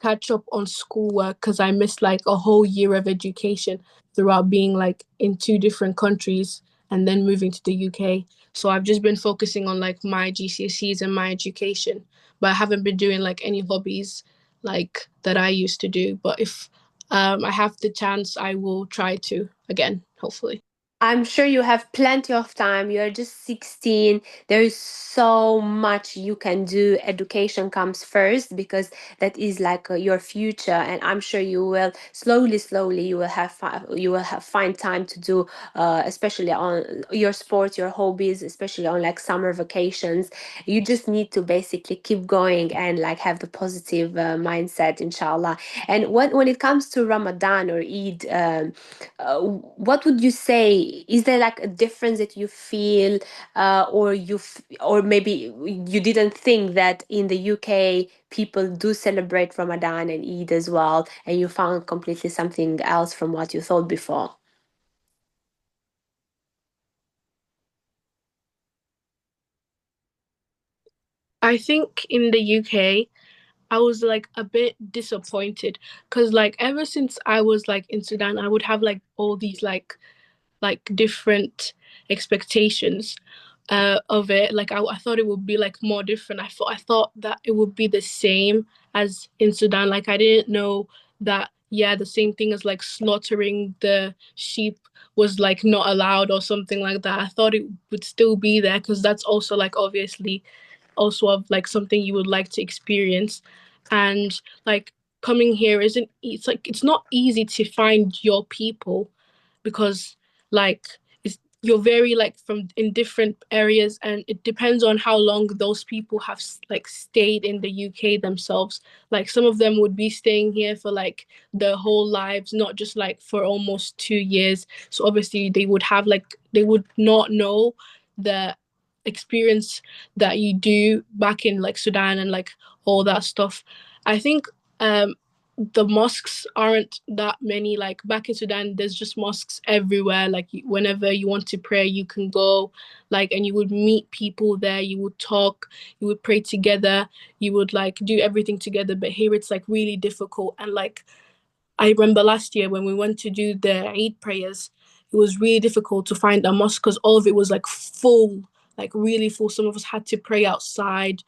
catch up on schoolwork, because I missed like a whole year of education throughout being like in two different countries and then moving to the UK. So I've just been focusing on like my GCSEs and my education, but I haven't been doing like any hobbies like that I used to do. But if I have the chance, I will try to again, hopefully.
I'm sure you have plenty of time. You're just 16. There is so much you can do. Education comes first because that is like your future, and I'm sure you will slowly you will have find time to do, especially on your sports, your hobbies, especially on like summer vacations. You just need to basically keep going and like have the positive mindset, inshallah. And when it comes to Ramadan or Eid, what would you say? Is there like a difference that you feel, or maybe you didn't think that in the UK people do celebrate Ramadan and Eid as well, and you found completely something else from what you thought before?
I think in the UK, I was like a bit disappointed, because like ever since I was like in Sudan, I would have like all these like different expectations of it. Like I thought it would be like more different. I thought that it would be the same as in Sudan. Like I didn't know that, yeah, the same thing as like slaughtering the sheep was like not allowed or something like that. I thought it would still be there, because that's also like obviously also of like something you would like to experience. And like coming here isn't, it's like it's not easy to find your people, because like it's, you're very like from in different areas, and it depends on how long those people have like stayed in the UK themselves. Like some of them would be staying here for like their whole lives, not just like for almost 2 years. So obviously they would have like, they would not know the experience that you do back in like Sudan and like all that stuff. I think um the mosques aren't that many. Like back in Sudan, there's just mosques everywhere. Like whenever you want to pray, you can go, like, and you would meet people there. You would talk, you would pray together, you would like do everything together. But here it's like really difficult. And like I remember last year when we went to do the Eid prayers, it was really difficult to find a mosque, because all of it was like full, like really full. Some of us had to pray outside.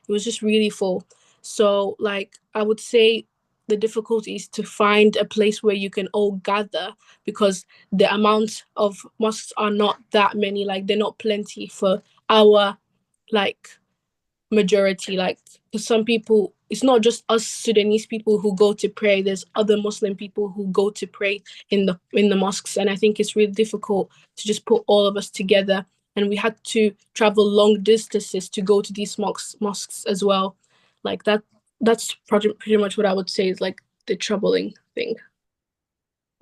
It was just really full. So, like, I would say the difficulty is to find a place where you can all gather, because the amount of mosques are not that many. Like, they're not plenty for our, like, majority. Like for some people, it's not just us Sudanese people who go to pray. There's other Muslim people who go to pray in the mosques, and I think it's really difficult to just put all of us together. And we had to travel long distances to go to these mosques as well. Like that. That's pretty much what I would say is like the troubling thing.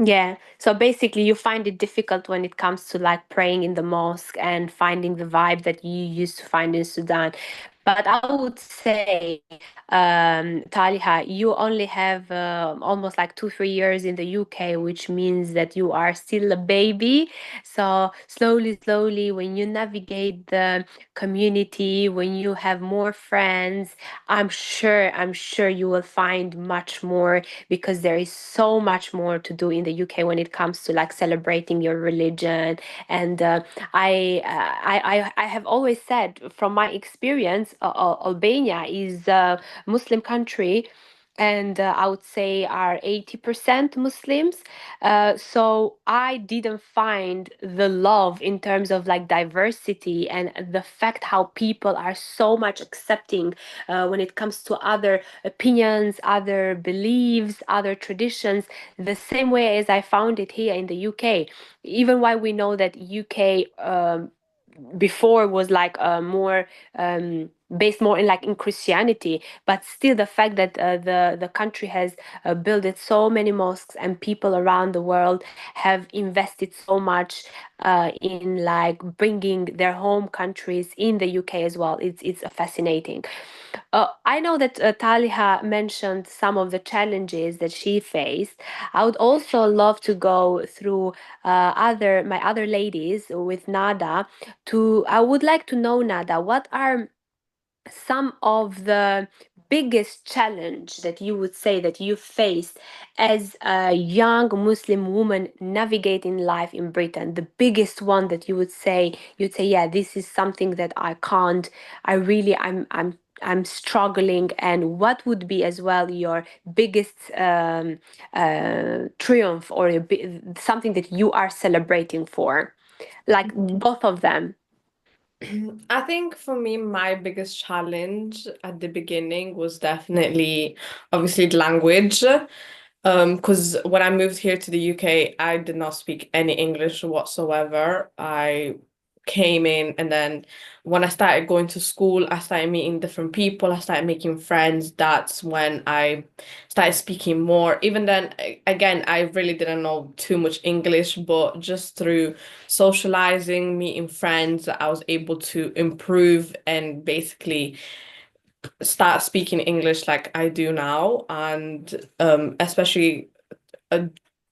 Yeah. So basically, you find it difficult when it comes to like praying in the mosque and finding the vibe that you used to find in Sudan. But I would say, Taliha, you only have almost like 2, 3 years in the UK, which means that you are still a baby. So slowly, when you navigate the community, when you have more friends, I'm sure you will find much more, because there is so much more to do in the UK when it comes to like celebrating your religion. And I have always said from my experience, Albania is a Muslim country, and I would say are 80% Muslims. So I didn't find the love in terms of like diversity and the fact how people are so much accepting when it comes to other opinions, other beliefs, other traditions, the same way as I found it here in the UK. Even while we know that UK before was like more based more in like in Christianity, but still the fact that the country has built so many mosques and people around the world have invested so much in like bringing their home countries in the UK as well. It's fascinating. I know that Taliha mentioned some of the challenges that she faced. I would also love to go through other my other ladies with Nada. To I would like to know, Nada, what are some of the biggest challenge that you would say that you faced as a young Muslim woman navigating life in Britain? The biggest one that you'd say, yeah, this is something that I can't. I really, I'm struggling. And what would be as well your biggest triumph or something that you are celebrating for, like both of them?
I think for me, my biggest challenge at the beginning was definitely obviously the language. Because when I moved here to the UK, I did not speak any English whatsoever. I came in, and then when I started going to school, I started meeting different people, I started making friends. That's when I started speaking more. Even then, again, I really didn't know too much English, but just through socializing, meeting friends, I was able to improve and basically start speaking English like I do now. And especially uh,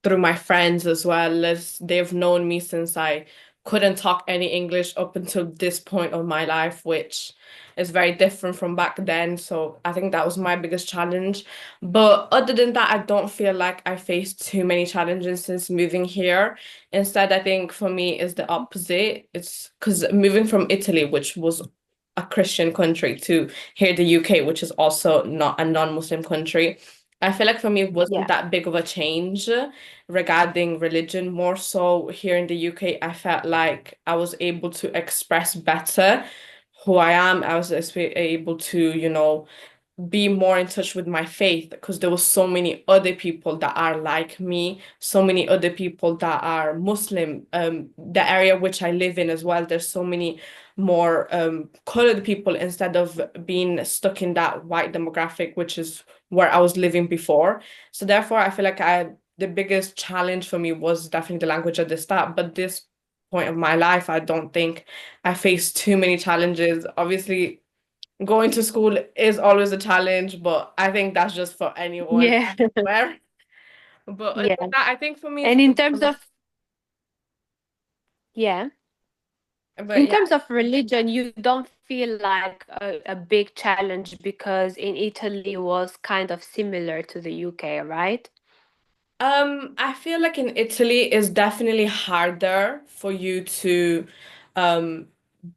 through my friends as well, as they've known me since I couldn't talk any English up until this point of my life, which is very different from back then. So I think that was my biggest challenge. But other than that, I don't feel like I faced too many challenges since moving here. Instead, I think for me is the opposite. It's because moving from Italy, which was a Christian country, to here, the UK, which is also not a non-Muslim country, I feel like for me it wasn't
Yeah,
that big of a change regarding religion. More so here in the UK, I felt like I was able to express better who I am. I was able to, be more in touch with my faith, because there was so many other people that are like me, so many other people that are Muslim. The area which I live in as well, there's so many more colored people instead of being stuck in that white demographic, which is where I was living before. So therefore, I feel like the biggest challenge for me was definitely the language at the start. But this point of my life, I don't think I faced too many challenges. Obviously, going to school is always a challenge, but I think that's just for anyone
yeah,
everywhere. But other
yeah.
than that, I think for me,
And in terms of yeah,
but
in
yeah.
terms of religion, you don't feel like a big challenge because in Italy was kind of similar to the UK, right?
I feel like in Italy it's definitely harder for you to um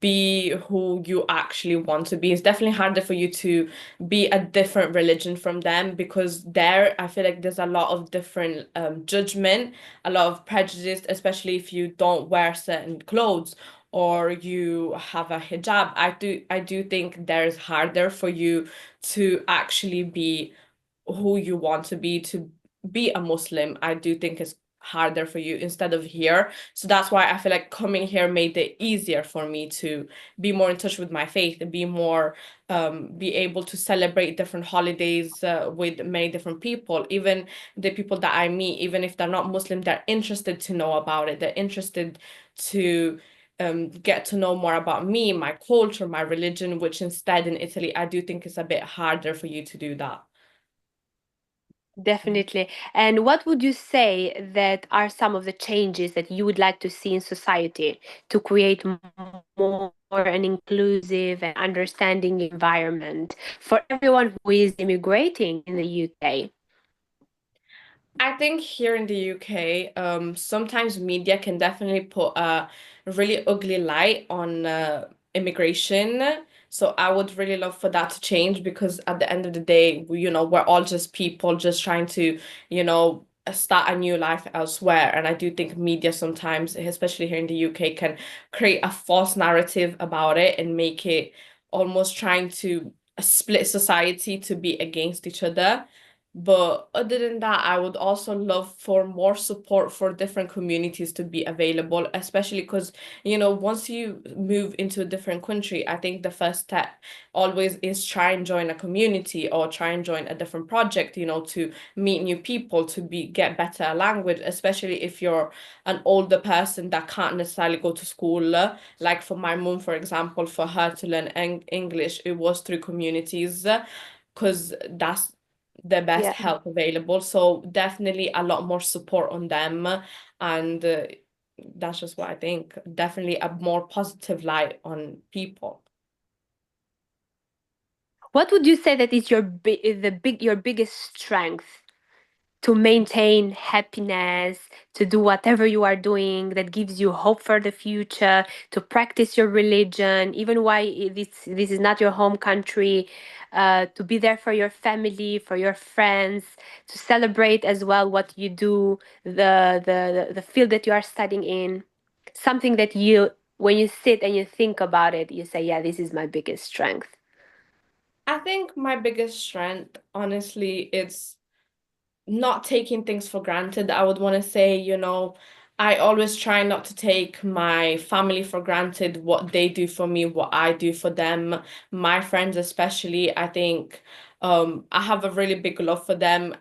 be who you actually want to be. It's definitely harder for you to be a different religion from them, because there I feel like there's a lot of different judgment, a lot of prejudice, especially if you don't wear certain clothes or you have a hijab. I do think there's harder for you to actually be who you want to be a Muslim. I do think it's harder for you instead of here. So that's why I feel like coming here made it easier for me to be more in touch with my faith and be able to celebrate different holidays with many different people. Even the people that I meet, even if they're not Muslim, they're interested to know about it. They're interested to get to know more about me, my culture, my religion, which instead in Italy, I do think it's a bit harder for you to do that.
Definitely. And what would you say that are some of the changes that you would like to see in society to create more an inclusive and understanding environment for everyone who is immigrating in the UK?
I think here in the UK, sometimes media can definitely put a really ugly light on immigration, So I would really love for that to change, because at the end of the day, we're all just people just trying to, start a new life elsewhere. And I do think media sometimes, especially here in the UK, can create a false narrative about it and make it almost trying to split society to be against each other. But other than that, I would also love for more support for different communities to be available, especially because, once you move into a different country, I think the first step always is try and join a community or try and join a different project, to meet new people, to get better language, especially if you're an older person that can't necessarily go to school. Like for my mom, for example, for her to learn English, it was through communities, because that's the best
Yeah.
help available. So definitely a lot more support on them. And that's just what I think. Definitely a more positive light on people.
What would you say that is your biggest strength to maintain happiness, to do whatever you are doing that gives you hope for the future, to practice your religion, even why this is not your home country, to be there for your family, for your friends, to celebrate as well what you do, the field that you are studying in, something that you, when you sit and you think about it, you say, yeah, this is my biggest strength.
I think my biggest strength, honestly, it's not taking things for granted. I would want to say, I always try not to take my family for granted, what they do for me, what I do for them, my friends especially. I think I have a really big love for them.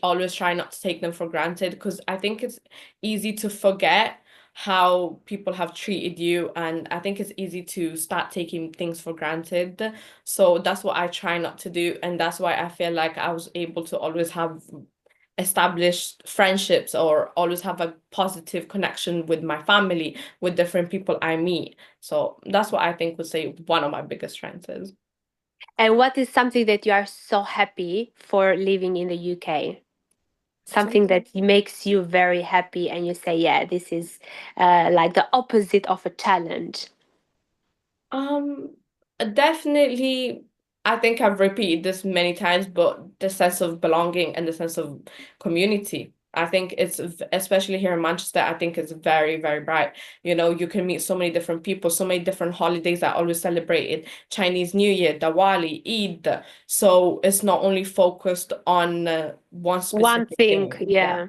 Always try not to take them for granted, because I think it's easy to forget how people have treated you, and I think it's easy to start taking things for granted. So that's what I try not to do, and that's why I feel like I was able to always have established friendships or always have a positive connection with my family, with different people I meet. So that's what I think would say one of my biggest strengths is.
And what is something that you are so happy for living in the UK? Something that makes you very happy and you say, yeah, this is like the opposite of a challenge.
Um, Definitely, I think I've repeated this many times, but the sense of belonging and the sense of community. I think especially here in Manchester, I think it's very, very bright. You can meet so many different people, so many different holidays that are always celebrated, Chinese New Year, Diwali, Eid. So it's not only focused on one
One
specific
thing,
thing. Yeah.
yeah.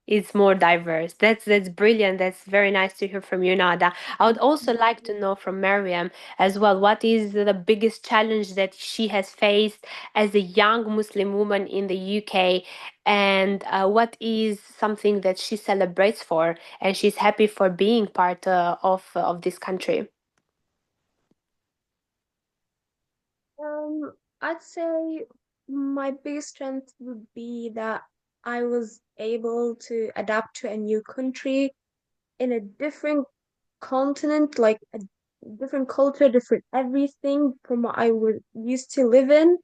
It's more diverse. That's brilliant. That's very nice to hear from you, Nada. I would also like to know from Maryam as well, what is the biggest challenge that she has faced as a young Muslim woman in the UK, and what is something that she celebrates for and she's happy for being part of this country.
Um, I'd say my biggest strength would be that I was able to adapt to a new country in a different continent, like a different culture, different everything from what I was used to live in.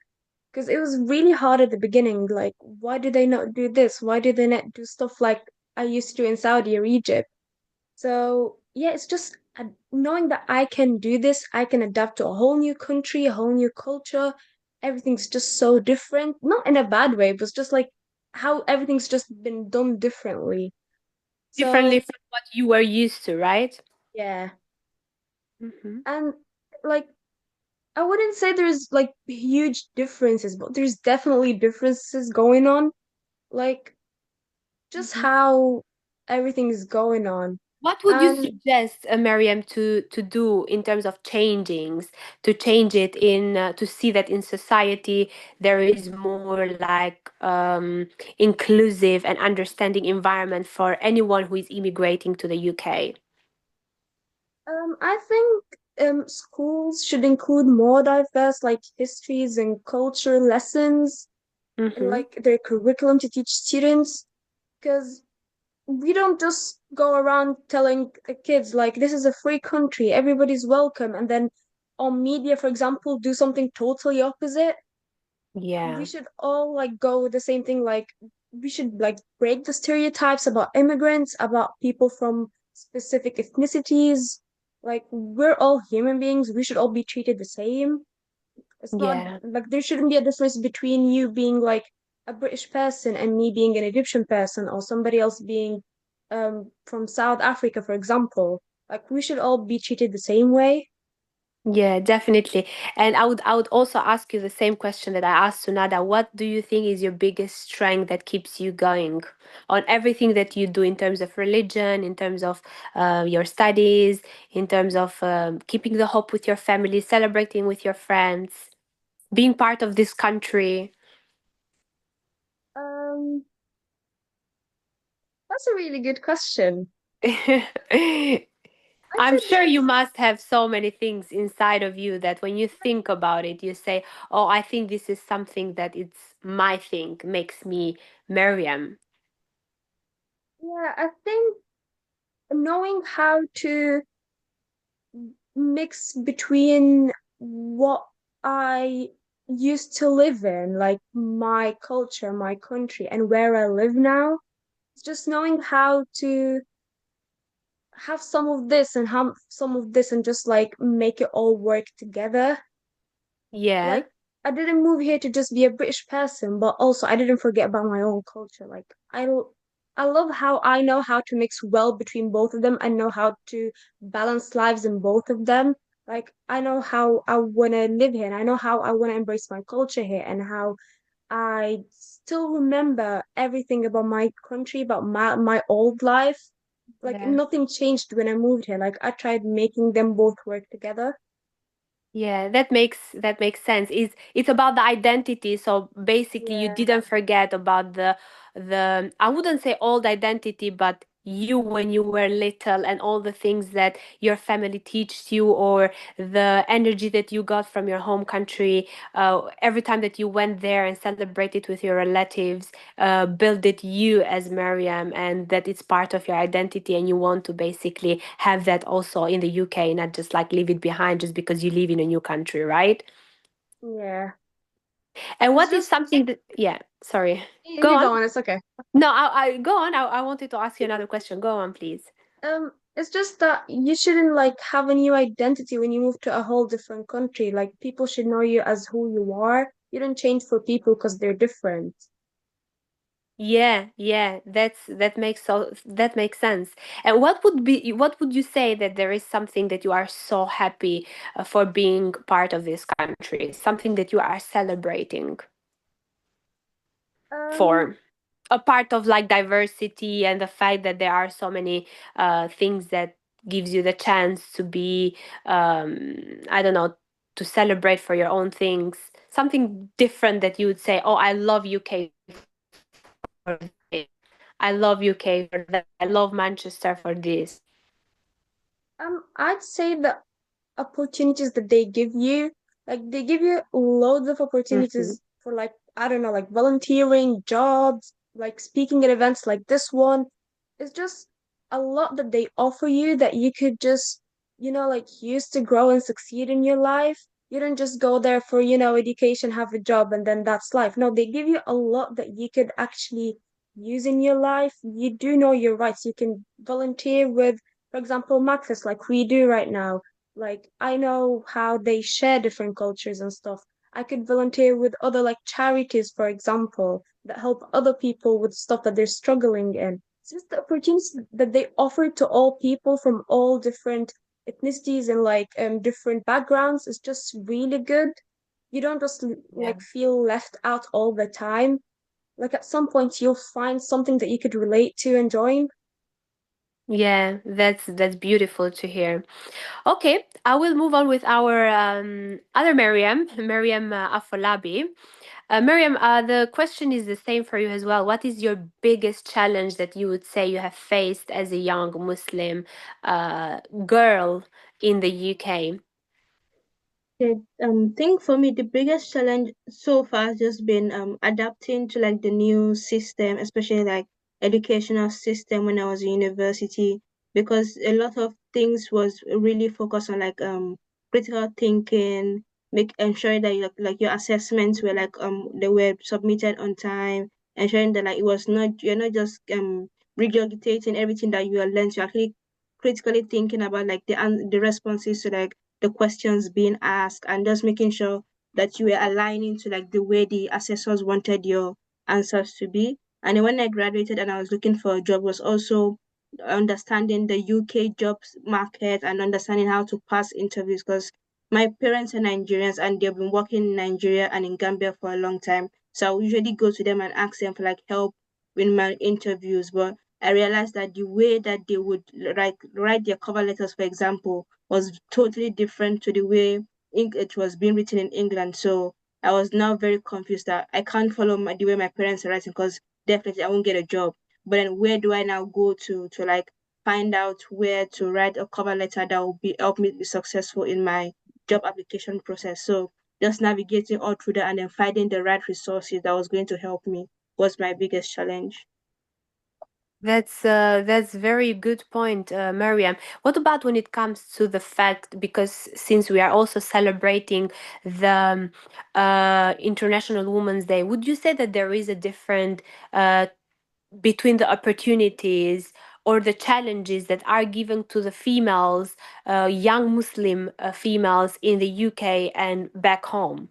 Because it was really hard at the beginning. Like, why do they not do this? Why do they not do stuff like I used to do in Saudi or Egypt? So, yeah, it's just knowing that I can do this, I can adapt to a whole new country, a whole new culture. Everything's just so different. Not in a bad way, but it's just like how everything's just been done differently.
Differently
So,
from what you were used to, right?
yeah.
Hmm.
And like, I wouldn't say there's like huge differences, but there's definitely differences going on. Like, just how everything is going on.
What would you
And
suggest, Mariam, to do in terms of changings, to change it in, to see that in society there is more like inclusive and understanding environment for anyone who is immigrating to the UK?
I think schools should include more diverse like histories and culture lessons in
Mm-hmm.
like their curriculum to teach students, because we don't just go around telling the kids like this is a free country, everybody's welcome, and then on media, for example, do something totally opposite. We
Yeah.
should all like go with the same thing. Like we should like break the stereotypes about immigrants, about people from specific ethnicities. Like we're all human beings. We should all be treated the same. It's not
Yeah.
like there shouldn't be a difference between you being like a British person and me being an Egyptian person or somebody else being from South Africa, for example. Like we should all be treated the same way.
Yeah, definitely. And I would also ask you the same question that I asked Sunada. What do you think is your biggest strength that keeps you going on everything that you do in terms of religion, in terms of your studies, in terms of keeping the hope with your family, celebrating with your friends, being part of this country?
Um, that's a really good question. I'd
I'm
say
sure you must have so many things inside of you that when you think about it, you say, "Oh, I think this is something that it's my thing, makes me Miriam."
yeah, I think knowing how to mix between what I used to live in, like my culture, my country, and where I live now. Just knowing how to have some of this and have some of this and just like make it all work together.
Yeah,
Like I didn't move here to just be a British person, but also I didn't forget about my own culture. Like I love how I know how to mix well between both of them. I know how to balance lives in both of them. Like I know how I want to live here and I know how I want to embrace my culture here and how I still remember everything about my country, about my old life. Like
yeah.
nothing changed when I moved here. Like I tried making them both work together.
Yeah, that makes sense. It's about the identity. So basically you
Yeah.
didn't forget about the I wouldn't say old identity, but you when you were little and all the things that your family teaches you or the energy that you got from your home country, every time that you went there and celebrated with your relatives, build it you as Miriam, and that it's part of your identity, and you want to basically have that also in the UK, not just like leave it behind just because you live in a new country, right?
Yeah.
And
It's
what is
just
something that, yeah, sorry, go
you
on.
go on, it's okay.
No, I go on. I wanted to ask you another question. Go on, please.
It's just that you shouldn't like have a new identity when you move to a whole different country. Like people should know you as who you are. You don't change for people because they're different.
Yeah, yeah, that makes sense. And what would you say that there is something that you are so happy for being part of this country, something that you are celebrating
Um,
for? A part of like diversity and the fact that there are so many things that gives you the chance to be I don't know, to celebrate for your own things, something different that you would say, oh, I love UK for this, I love UK for that, I love Manchester for this.
I'd say the opportunities that they give you. Like they give you loads of
Hmm.
opportunities for like, I don't know, like volunteering, jobs, like speaking at events like this one. It's just a lot that they offer you that you could just, like use to grow and succeed in your life. You don't just go there for, education, have a job, and then that's life. No, they give you a lot that you could actually use in your life. You do know your rights. You can volunteer with, for example, MACFEST, like we do right now. Like I know how they share different cultures and stuff. I could volunteer with other like charities, for example, that help other people with stuff that they're struggling in. It's just the opportunities that they offer to all people from all different ethnicities and like different backgrounds is just really good. You don't just
Yeah.
like feel left out all the time. Like at some point you'll find something that you could relate to and join.
Yeah, that's beautiful to hear. Okay, I will move on with our other Miriam, Miriam Afolabi. Miriam, the question is the same for you as well. What is your biggest challenge that you would say you have faced as a young Muslim girl in the UK?
The think for me the biggest challenge so far has just been adapting to like the new system, especially like educational system when I was in university, because a lot of things was really focused on like critical thinking, make ensuring that like your assessments were like they were submitted on time, ensuring that like it was not you're not just regurgitating everything that you learned, you're actually critically thinking about like the responses to like the questions being asked and just making sure that you were aligning to like the way the assessors wanted your answers to be. And then when I graduated and I was looking for a job, was also understanding the UK jobs market and understanding how to pass interviews, because my parents are Nigerians and they've been working in Nigeria and in Gambia for a long time. So I usually go to them and ask them for like help with my interviews. But I realized that the way that they would write their cover letters, for example, was totally different to the way it was being written in England. So I was now very confused that I can't follow the way my parents are writing, because definitely I won't get a job. But then where do I now go to like find out where to write a cover letter that will be help me be successful in my job application process? So just navigating all through that and then finding the right resources that was going to help me was my biggest challenge.
That's very good point, Mariam. What about when it comes to the fact, because since we are also celebrating the International Women's Day, would you say that there is a different uh, between the opportunities or the challenges that are given to the females, young Muslim females in the UK and back home?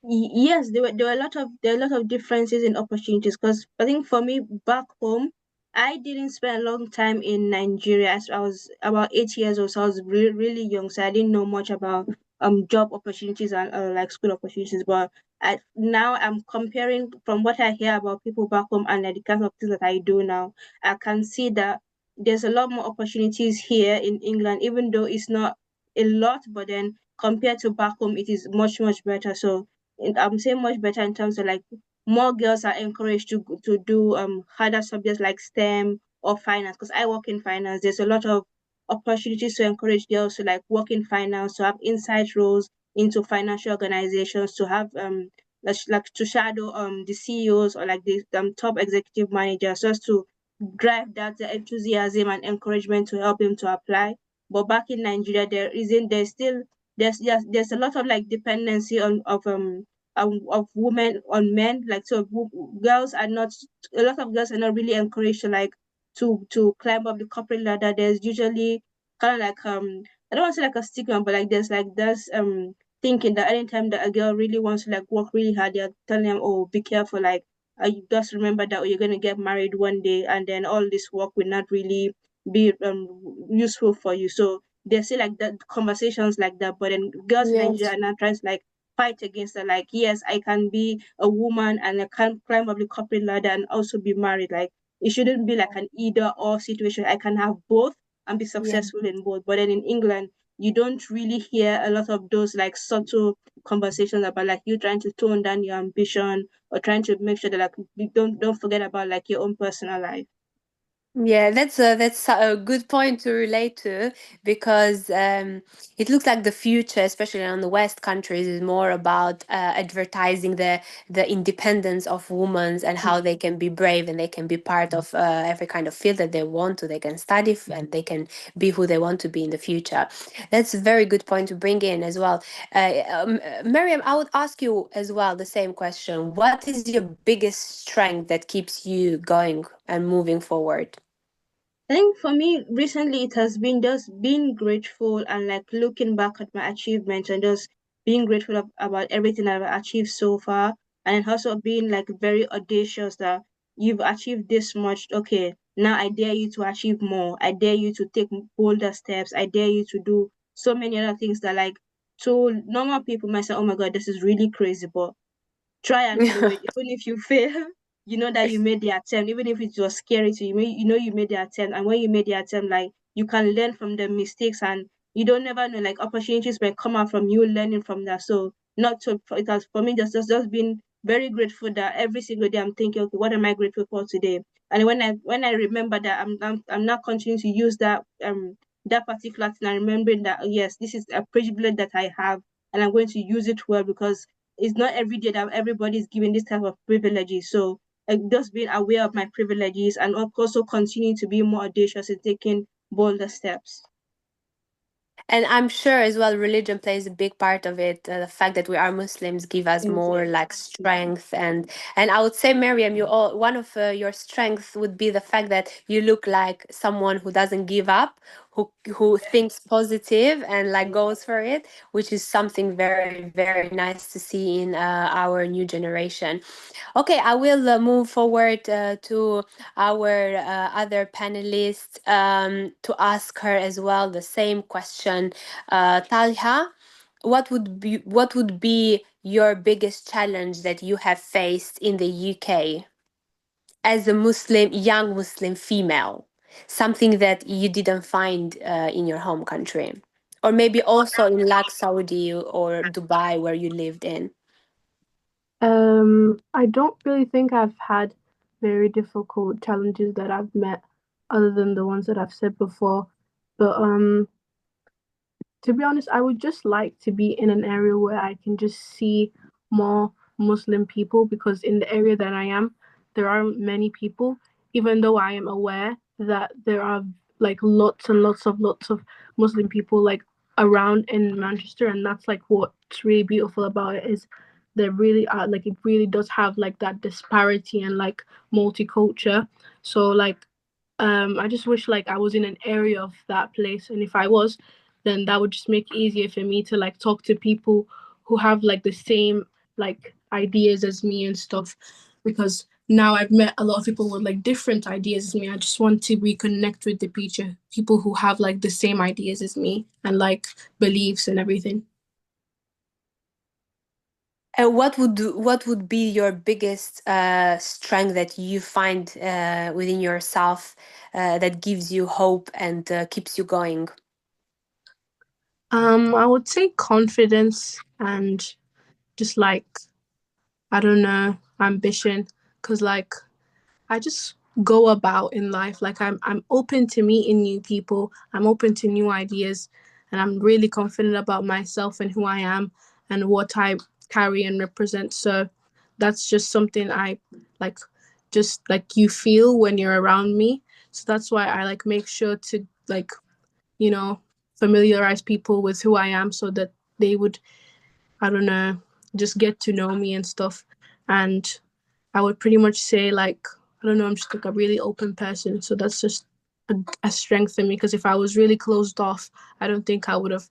Yes, there were a lot of differences in opportunities, because I think for me back home, I didn't spend a long time in Nigeria. As I was about 8 years old, so I was really young, so I didn't know much about job opportunities and like school opportunities. But now I'm comparing from what I hear about people back home and like, the kind of things that I do now. I can see that there's a lot more opportunities here in England, even though it's not a lot, but then compared to back home, it is much better. So I'm saying much better in terms of like more girls are encouraged to do harder subjects like STEM or finance. Because I work in finance, there's a lot of opportunities to encourage girls to like work in finance, to have inside roles into financial organizations, to have like to shadow the CEOs or like the top executive managers, just to drive that enthusiasm and encouragement to help them to apply. But back in Nigeria, there isn't. There's still there's a lot of like dependency on of women on men. Like so, girls are not. A lot of girls are not really encouraged to like to climb up the corporate ladder. There's usually kind of like I don't want to say like a stigma, but like there's thinking that anytime that a girl really wants to like work really hard, they're telling them, oh, be careful, like you just remember that you're gonna get married one day, and then all this work will not really be useful for you. So they say like that conversations like that, but then girls in Nigeria
Yes.
are now trying to like fight against that. Like, yes, I can be a woman and I can climb up the corporate ladder and also be married. Like, it shouldn't be like an either or situation. I can have both and be
Yeah.
successful in both. But then in England, you don't really hear a lot of those like subtle conversations about like you trying to tone down your ambition or trying to make sure that like you don't forget about like your own personal life.
Yeah, that's a good point to relate to, because it looks like the future, especially on the West countries, is more about advertising the independence of women and how they can be brave and they can be part of every kind of field that they want to. They can study and they can be who they want to be in the future. That's a very good point to bring in as well. Miriam, I would ask you as well the same question. What is your biggest strength that keeps you going and moving forward?
I think for me recently it has been just being grateful and like looking back at my achievements and just being grateful about everything I've achieved so far, and also being like very audacious that you've achieved this much. Okay, now I dare you to achieve more. I dare you to take bolder steps. I dare you to do so many other things that like to normal people might say, oh my god, this is really crazy, but try and do it. Even if you fail, you know that you made the attempt. Even if it was scary to you, you know you made the attempt. And when you made the attempt, like you can learn from the mistakes, and you don't never know like opportunities may come out from you learning from that. So not to it has for me just been very grateful that every single day I'm thinking, okay, what am I grateful for today? And when I remember that I'm not continuing to use that particular thing and remembering that yes, this is a privilege that I have and I'm going to use it well, because it's not every day that everybody is given this type of privileges. So just being aware of my privileges and also continuing to be more audacious in taking bolder steps.
And I'm sure as well, religion plays a big part of it. The fact that we are Muslims give us more
Exactly.
like strength, and I would say, Miriam, you one of your strengths would be the fact that you look like someone who doesn't give up, who thinks positive and like goes for it, which is something very, very nice to see in our new generation. Okay, I will move forward to our other panelist to ask her as well the same question. Talha, what would be your biggest challenge that you have faced in the UK as a Muslim, young Muslim female? Something that you didn't find in your home country, or maybe also in like Saudi or Dubai where you lived in.
I don't really think I've had very difficult challenges that I've met other than the ones that I've said before. But to be honest, I would just like to be in an area where I can just see more Muslim people, because in the area that I am, there aren't many people, even though I am aware that there are like lots of Muslim people like around in Manchester, and that's like what's really beautiful about it, is there really are like, it really does have like that disparity and like multicultural. So like I just wish like I was in an area of that place, and if I was, then that would just make it easier for me to like talk to people who have like the same like ideas as me and stuff. Because now I've met a lot of people with like different ideas as me. I just want to reconnect with the people who have like the same ideas as me and like beliefs and everything.
What would be your biggest strength that you find within yourself that gives you hope and keeps you going?
I would say confidence and just like, I don't know, ambition. Because like I just go about in life like I'm open to meeting new people. I'm open to new ideas, and I'm really confident about myself and who I am and what I carry and represent. So that's just something I like, just like you feel when you're around me. So that's why I like make sure to like, you know, familiarize people with who I am, so that they would, I don't know, just get to know me and stuff. And I would pretty much say like, I don't know, I'm just like a really open person. So that's just a strength in me, because if I was really closed off, I don't think I would have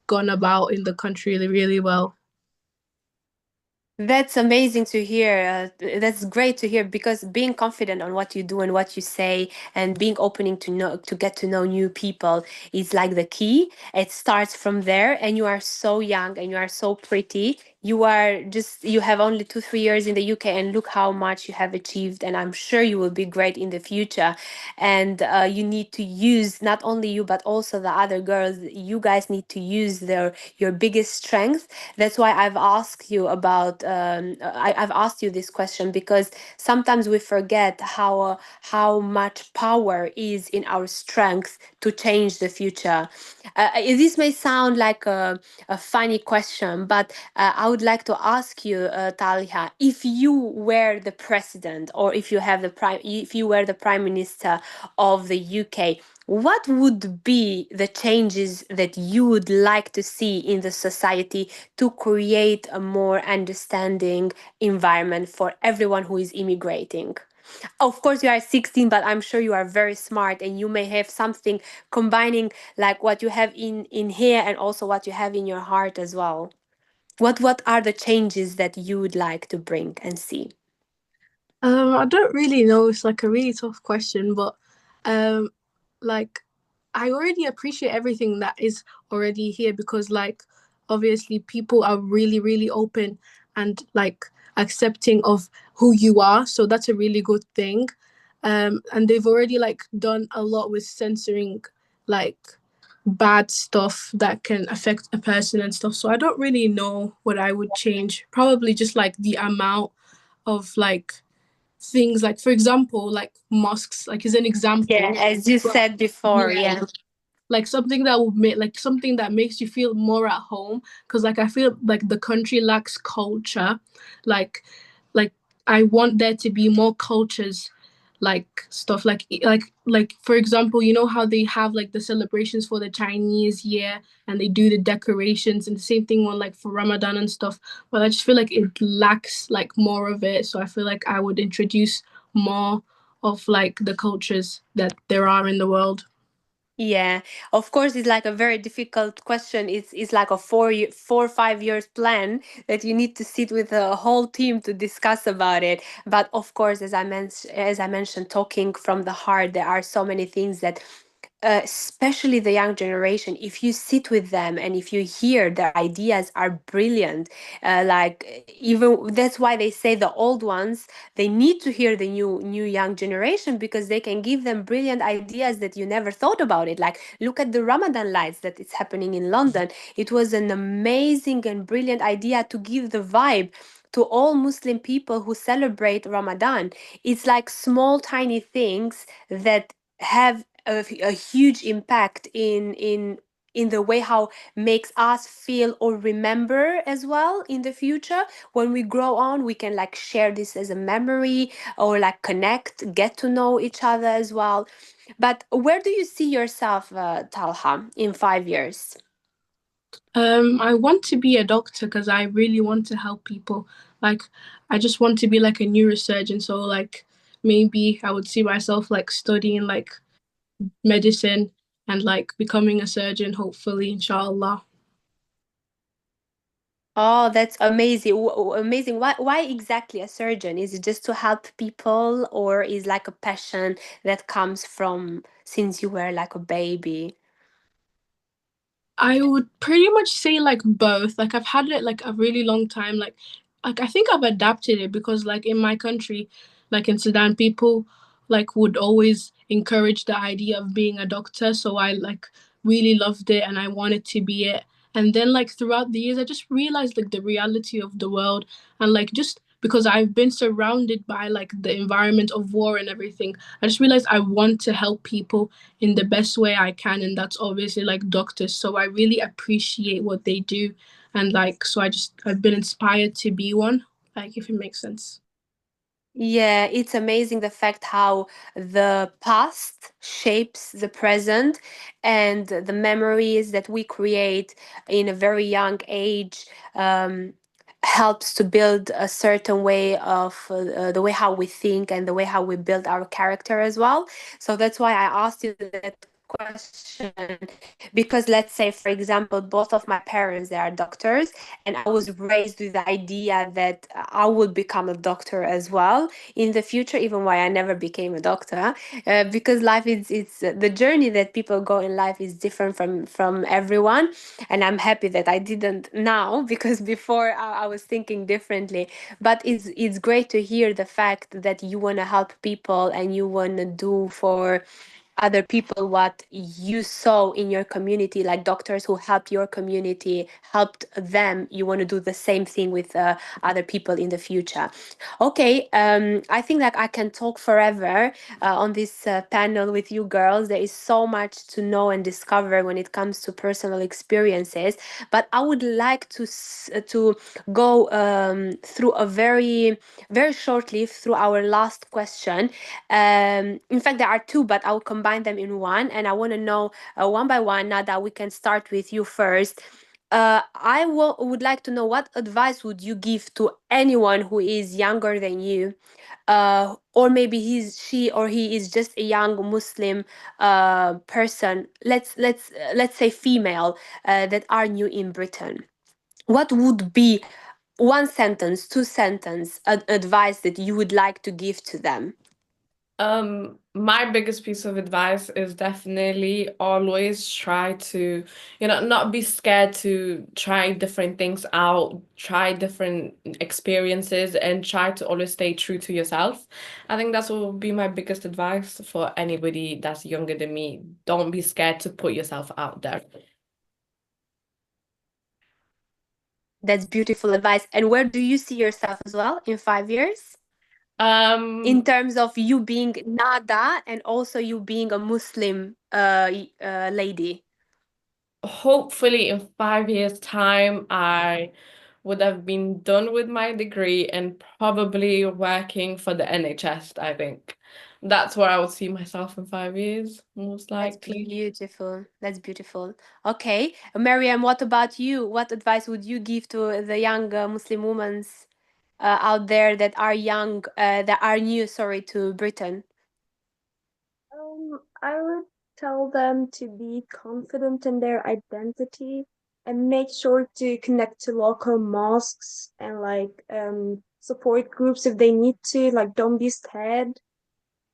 gone about in the country really, really well.
That's amazing to hear. That's great to hear, because being confident on what you do and what you say, and being opening to get to know new people is like the key. It starts from there, and you are so young and you are so pretty. You have only 2-3 years in the UK, and look how much you have achieved. And I'm sure you will be great in the future. And you need to use, not only you but also the other girls. You guys need to use your biggest strength. That's why I've asked you about I've asked you this question, because sometimes we forget how much power is in our strength to change the future. This may sound like a funny question, but I would like to ask you, Talia, if you were the president, or if you were the prime minister of the UK, what would be the changes that you would like to see in the society to create a more understanding environment for everyone who is immigrating? Of course, you are 16, but I'm sure you are very smart, and you may have something combining like what you have in here and also what you have in your heart as well. What are the changes that you would like to bring and see?
I don't really know. It's like a really tough question, but um, like I already appreciate everything that is already here, because like obviously people are really, really open and like accepting of who you are. So that's a really good thing. And they've already like done a lot with censoring like bad stuff that can affect a person and stuff. So I don't really know what I would change. Probably just like the amount of like things, like for example like mosques, like is an example.
Yeah, as you
But
said before,
yeah,
yeah.
like something that would make like something that makes you feel more at home, because like I feel like the country lacks culture. like like I want there to be more cultures, like stuff like for example, you know how they have like the celebrations for the Chinese year, and they do the decorations, and the same thing on like for Ramadan and stuff. But I just feel like it lacks like more of it, so I feel like I would introduce more of like the cultures that there are in the world.
Yeah, of course, it's like a very difficult question. It's like a 4 or 5 years plan that you need to sit with a whole team to discuss about it. But of course, as I mentioned, talking from the heart, there are so many things that, especially the young generation, if you sit with them and if you hear their ideas are brilliant, even that's why they say the old ones, they need to hear the new young generation, because they can give them brilliant ideas that you never thought about it. Like, look at the Ramadan lights that is happening in London. It was an amazing and brilliant idea to give the vibe to all Muslim people who celebrate Ramadan. It's like small tiny things that have a huge impact in the way how makes us feel or remember as well in the future. When we grow on, we can like share this as a memory, or like connect, get to know each other as well. But where do you see yourself, Talha, in 5 years?
I want to be a doctor because I really want to help people. Like, I just want to be like a neurosurgeon. So, like, maybe I would see myself like studying like medicine and like becoming a surgeon, hopefully, inshallah.
Oh, that's amazing. Amazing. Why exactly a surgeon? Is it just to help people, or is like a passion that comes from since you were like a baby?
I would pretty much say like both. Like I've had it like a really long time. Like I think I've adapted it because like in my country, like in Sudan, people like would always encourage the idea of being a doctor. So I like really loved it and I wanted to be it. And then like throughout the years, I just realized like the reality of the world and like just because I've been surrounded by like the environment of war and everything, I just realized I want to help people in the best way I can, and that's obviously like doctors. So I really appreciate what they do, and like so I've been inspired to be one. Like if it makes sense.
Yeah, it's amazing the fact how the past shapes the present, and the memories that we create in a very young age um, helps to build a certain way of the way how we think and the way how we build our character as well. So that's why I asked you that question, because let's say, for example, both of my parents, they are doctors, and I was raised with the idea that I would become a doctor as well in the future, even why I never became a doctor, because life is it's the journey that people go in life is different from everyone, and I'm happy that I didn't now because before I was thinking differently. But it's great to hear the fact that you want to help people and you want to do for other people what you saw in your community, like doctors who helped your community helped them, you want to do the same thing with other people in the future. Okay, I think that I can talk forever on this panel with you girls. There is so much to know and discover when it comes to personal experiences, but I would like to go through a very shortly through our last question. In fact, there are two, but I'll combine them in one. And I want to know one by one. Nada, we can start with you first. Would like to know, what advice would you give to anyone who is younger than you, or maybe she or he is just a young Muslim person. Let's say female that are new in Britain. What would be one sentence, two sentence advice that you would like to give to them?
My biggest piece of advice is definitely always try to, not be scared to try different things out, try different experiences, and try to always stay true to yourself. I think that's what would be my biggest advice for anybody that's younger than me. Don't be scared to put yourself out there.
That's beautiful advice. And where do you see yourself as well in 5 years? In
Um,
terms of you being Nada and also you being a Muslim lady.
Hopefully in 5 years' time, I would have been done with my degree and probably working for the NHS, I think. That's where I would see myself in 5 years, most
That's
likely.
beautiful. That's beautiful. Okay. Maryam, what about you? What advice would you give to the young Muslim women out there that are that are new, sorry, to Britain?
I would tell them to be confident in their identity and make sure to connect to local mosques and like support groups if they need to. Like, don't be scared.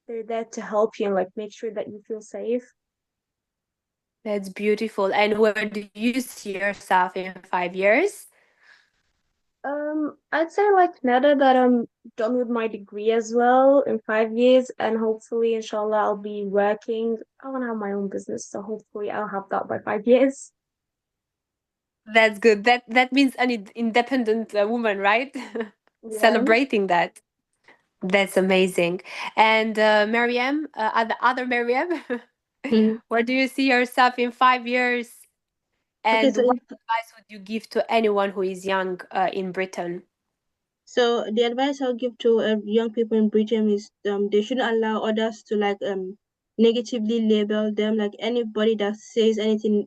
They're there to help you and like make sure that you feel safe.
That's beautiful. And where do you see yourself in 5 years?
I'd say like Nada that I'm done with my degree as well in 5 years, and hopefully, inshallah, I'll be working. I want to have my own business, so hopefully, I'll have that by 5 years.
That's good. That means an independent woman, right?
Yeah.
Celebrating that. That's amazing. And Maryam, the other Maryam,
Mhm.
where do you see yourself in 5 years?
Okay,
And
so
what advice would you give to anyone who is young in Britain?
the advice I'll give to young people in Britain is they shouldn't allow others to like negatively label them. Like anybody that says anything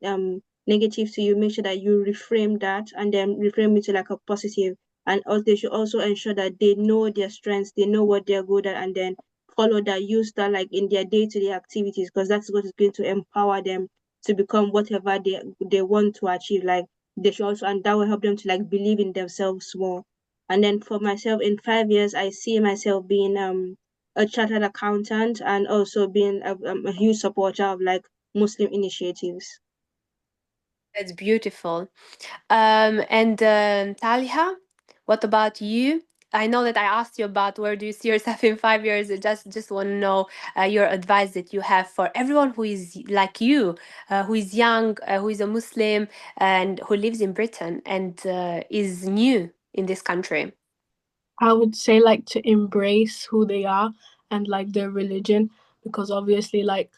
negative to you, make sure that you reframe that and then reframe it to like a positive. And also, they should also ensure that they know their strengths, they know what they're good at, and then follow that, use that like in their day-to-day activities, because that's what is going to empower them to become whatever they want to achieve. Like they should also, and that will help them to like believe in themselves more. And then for myself, in 5 years, I see myself being a chartered accountant and also being a huge supporter of like Muslim initiatives.
That's beautiful. And Taliha, what about you? I know that I asked you about where do you see yourself in 5 years. I just want to know your advice that you have for everyone who is like you, who is young, who is a Muslim, and who lives in Britain and is new in this country.
I would say like to embrace who they are and like their religion, because obviously like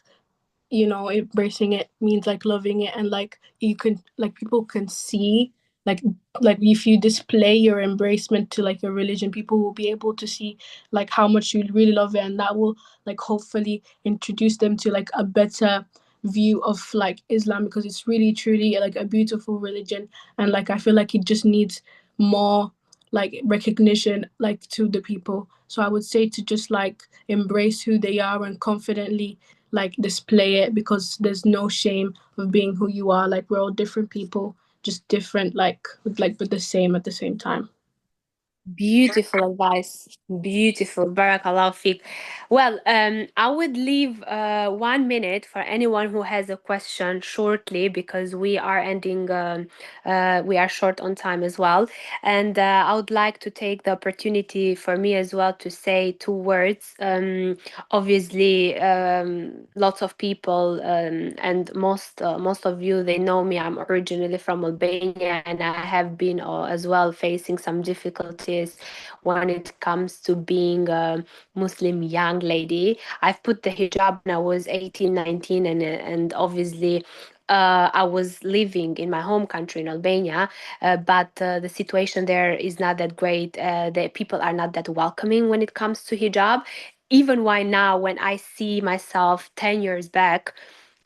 embracing it means like loving it, and like you can like people can see like like if you display your embracement to like your religion, people will be able to see like how much you really love it, and that will like hopefully introduce them to like a better view of like Islam, because it's really truly like a beautiful religion, and like I feel like it just needs more like recognition like to the people. So I would say to just like embrace who they are and confidently like display it, because there's no shame of being who you are. Like we're all different people, just different like but the same at the same time.
Beautiful advice. Beautiful. Barakallah fiqh. Well, I would leave 1 minute for anyone who has a question shortly, because we are ending, we are short on time as well. And I would like to take the opportunity for me as well to say 2 words. Obviously, lots of people and most of you, they know me. I'm originally from Albania, and I have been as well facing some difficulties when it comes to being a Muslim young lady. I've put the hijab when I was 18, 19, and obviously I was living in my home country in Albania, but the situation there is not that great. The people are not that welcoming when it comes to hijab. Even why now, when I see myself 10 years back,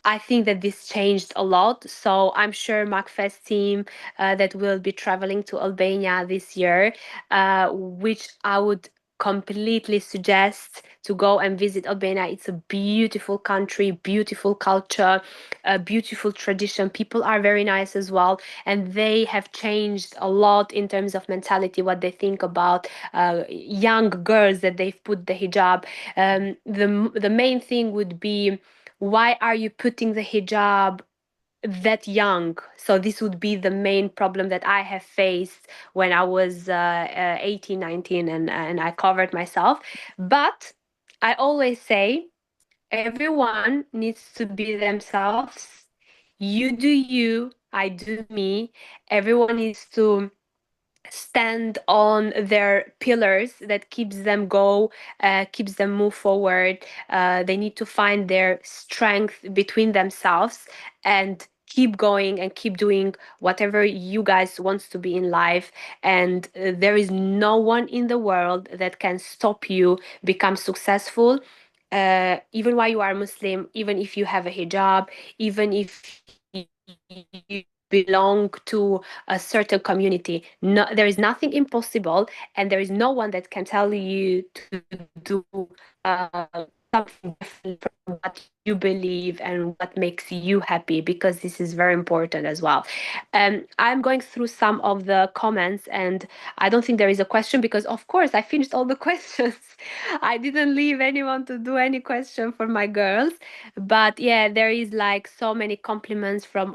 I think that this changed a lot. So I'm sure MACFEST team that will be traveling to Albania this year, which I would completely suggest to go and visit Albania. It's a beautiful country, beautiful culture, a beautiful tradition. People are very nice as well, and they have changed a lot in terms of mentality, what they think about young girls that they've put the hijab. The main thing would be, why are you putting the hijab that young? So this would be the main problem that I have faced when I was 18, 19, and I covered myself. But I always say everyone needs to be themselves. You do you, I do me. Everyone needs to stand on their pillars that keeps them go, keeps them move forward. They need to find their strength between themselves and keep going and keep doing whatever you guys wants to be in life. And there is no one in the world that can stop you become successful, even while you are Muslim, even if you have a hijab, even if you belong to a certain community. No, there is nothing impossible, and there is no one that can tell you to do something different from what you believe and what makes you happy, because this is very important as well. I'm going through some of the comments, and I don't think there is a question because, of course, I finished all the questions. I didn't leave anyone to do any question for my girls. But yeah, there is like so many compliments from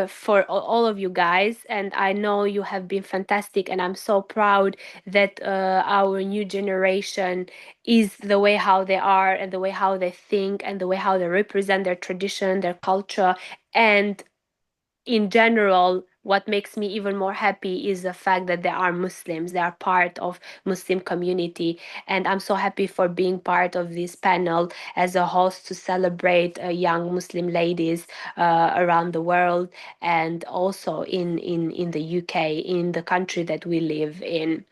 for all of you guys, and I know you have been fantastic, and I'm so proud that our new generation is the way how they are, and the way how they think, and the way how they represent their tradition, their culture. And in general, what makes me even more happy is the fact that they are Muslims, they are part of Muslim community. And I'm so happy for being part of this panel as a host to celebrate young Muslim ladies around the world, and also in the UK, in the country that we live in.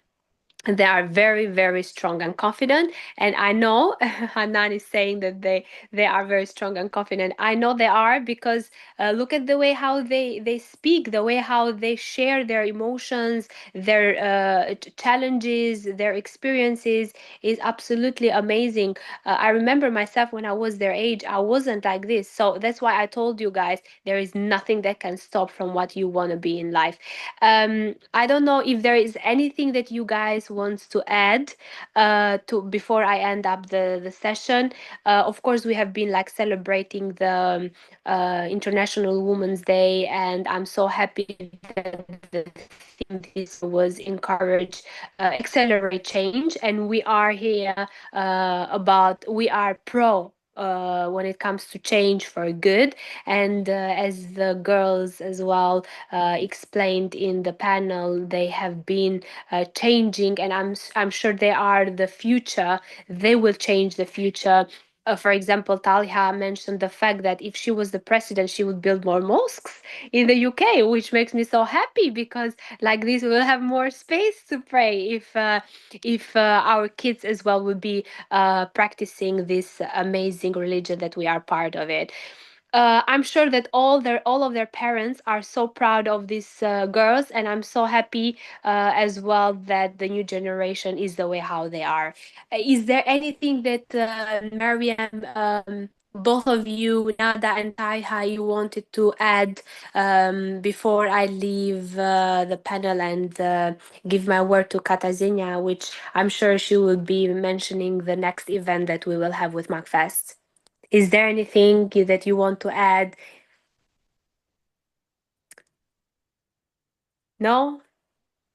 They are very, very strong and confident. And I know Hanan is saying that they are very strong and confident. I know they are, because look at the way how they speak, the way how they share their emotions, their challenges, their experiences is absolutely amazing. I remember myself when I was their age, I wasn't like this. So that's why I told you guys, there is nothing that can stop from what you want to be in life. I don't know if there is anything that you guys want to add to before I end up the session. Of course, we have been like celebrating the International Women's Day, and I'm so happy that the theme this was encourage accelerate change, and we are here we are pro when it comes to change for good. And as the girls as well explained in the panel, they have been changing, and I'm sure they are the future. They will change the future. For example, Talia mentioned the fact that if she was the president, she would build more mosques in the UK, which makes me so happy, because like this, we will have more space to pray if our kids as well would be practicing this amazing religion that we are part of it. I'm sure that all of their parents are so proud of these girls, and I'm so happy as well that the new generation is the way how they are. Is there anything that Mariam, both of you, Nada and Taiha, you wanted to add before I leave the panel and give my word to Katazina, which I'm sure she will be mentioning the next event that we will have with MACFEST? Is there anything that you want to add? No?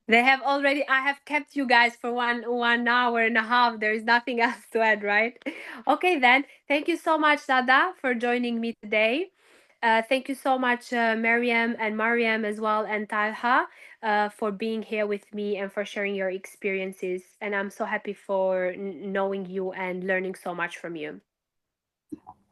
They have already, I have kept you guys for one hour and a half. There is nothing else to add, right? Okay, then. Thank you so much, Sada, for joining me today. Thank you so much, Mariam and Mariam as well, and Talha, for being here with me and for sharing your experiences. And I'm so happy for knowing you and learning so much from you.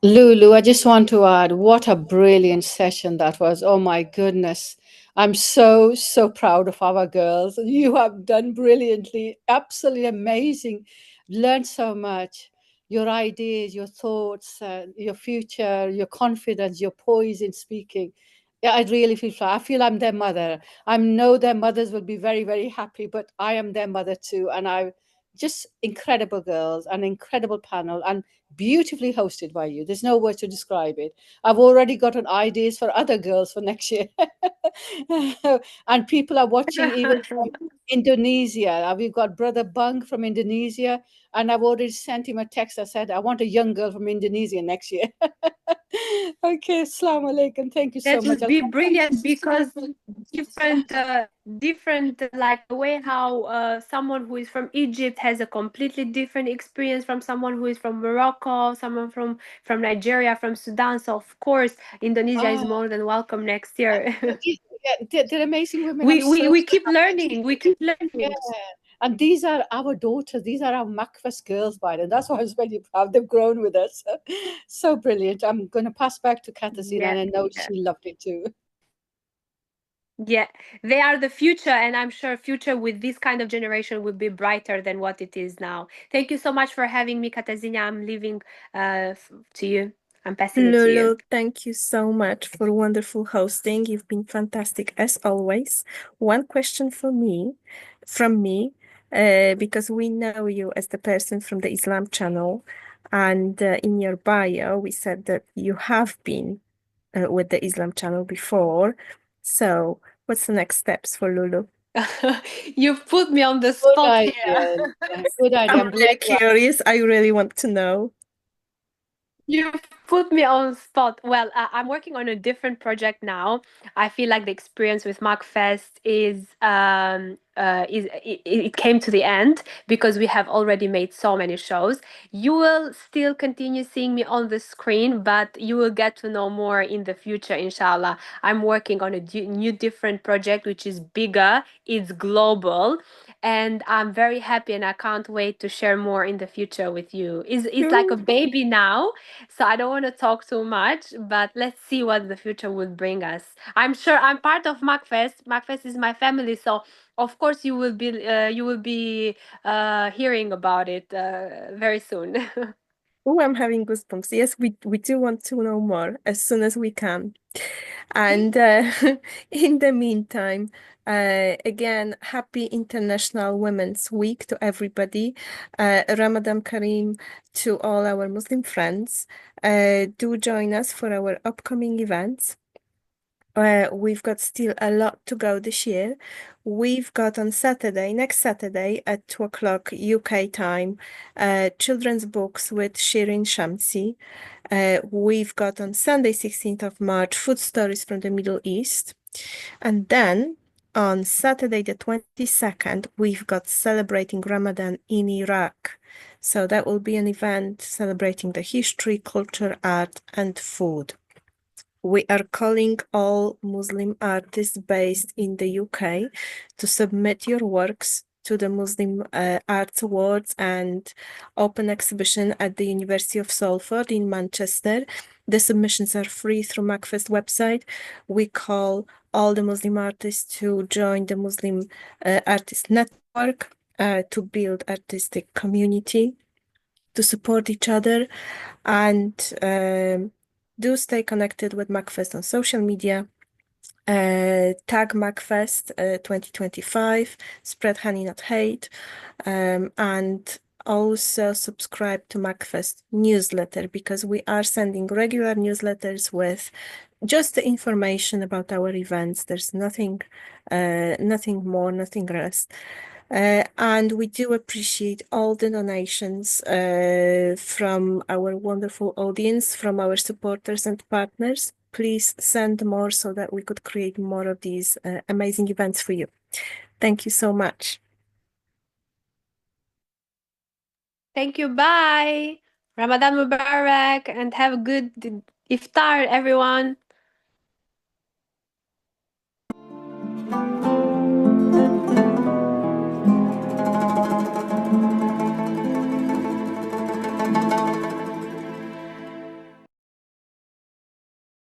Lulu, I just want to add, what a brilliant session that was. Oh my goodness. I'm so, so proud of our girls. You have done brilliantly. Absolutely amazing. Learned so much. Your ideas, your thoughts, your future, your confidence, your poise in speaking. Yeah, I really feel I feel I'm their mother. I know their mothers will be very, very happy, but I am their mother too. And I just incredible girls, an incredible panel, and beautifully hosted by you. There's no word to describe it. I've already gotten ideas for other girls for next year. And people are watching even from Indonesia. We've got Brother Bung from Indonesia, and I've already sent him a text. I said, I want a young girl from Indonesia next year. Okay, Assalamu alaikum. Thank you so
That
much.
would be brilliant, because different like the way how someone who is from Egypt has a completely different experience from someone who is from Morocco, someone from Nigeria, from Sudan. So of course, Indonesia is more than welcome next year.
Yeah, they're amazing women.
We keep learning. We keep learning.
Yeah. And these are our daughters. These are our MACFEST girls, by the way. That's why I was very proud. They've grown with us. So brilliant. I'm going to pass back to Katarzyna, and I know she loved it too.
Yeah, they are the future, and I'm sure future with this kind of generation will be brighter than what it is now. Thank you so much for having me, Katarzyna. I'm leaving to you. I'm passing it to you.
Lulu, thank you so much for wonderful hosting. You've been fantastic as always. One question from me, because we know you as the person from the Islam channel. And in your bio, we said that you have been with the Islam channel before. So what's the next steps for Lulu?
You've put me on the
Good
spot
idea.
here.
Good idea.
I'm really curious. I really want to know.
You put me on spot. Well, I'm working on a different project now. I feel like the experience with MACFEST it came to the end because we have already made so many shows. You will still continue seeing me on the screen, but you will get to know more in the future, inshallah. I'm working on a new different project which is bigger, it's global, and I'm very happy and I can't wait to share more in the future with you. It's like a baby now, so I don't want to talk too much, but let's see what the future will bring us. I'm sure I'm part of MACFEST. MACFEST is my family, so of course you will be hearing about it very soon.
Oh, I'm having goosebumps. Yes, we do want to know more as soon as we can. And in the meantime, again, happy International Women's Week to everybody. Ramadan Kareem to all our Muslim friends. Do join us for our upcoming events. We've got still a lot to go this year. We've got on Saturday, next Saturday at 2 o'clock UK time, children's books with Shirin Shamsi. We've got on Sunday, 16th of March, food stories from the Middle East. And then on Saturday, the 22nd, we've got celebrating Ramadan in Iraq. So that will be an event celebrating the history, culture, art, and food. We are calling all Muslim artists based in the UK to submit your works to the Muslim Arts Awards and open exhibition at the University of Salford in Manchester. The submissions are free through MACFEST website. We call all the Muslim artists to join the Muslim Artist Network to build artistic community, to support each other, and do stay connected with MACFEST on social media. Tag MACFEST 2025, spread honey, not hate, and also subscribe to MACFEST newsletter because we are sending regular newsletters with just the information about our events. There's nothing more, nothing less. And we do appreciate all the donations from our wonderful audience, from our supporters and partners. Please send more so that we could create more of these amazing events for you. Thank you so much.
Thank you. Bye. Ramadan Mubarak and have a good iftar, everyone.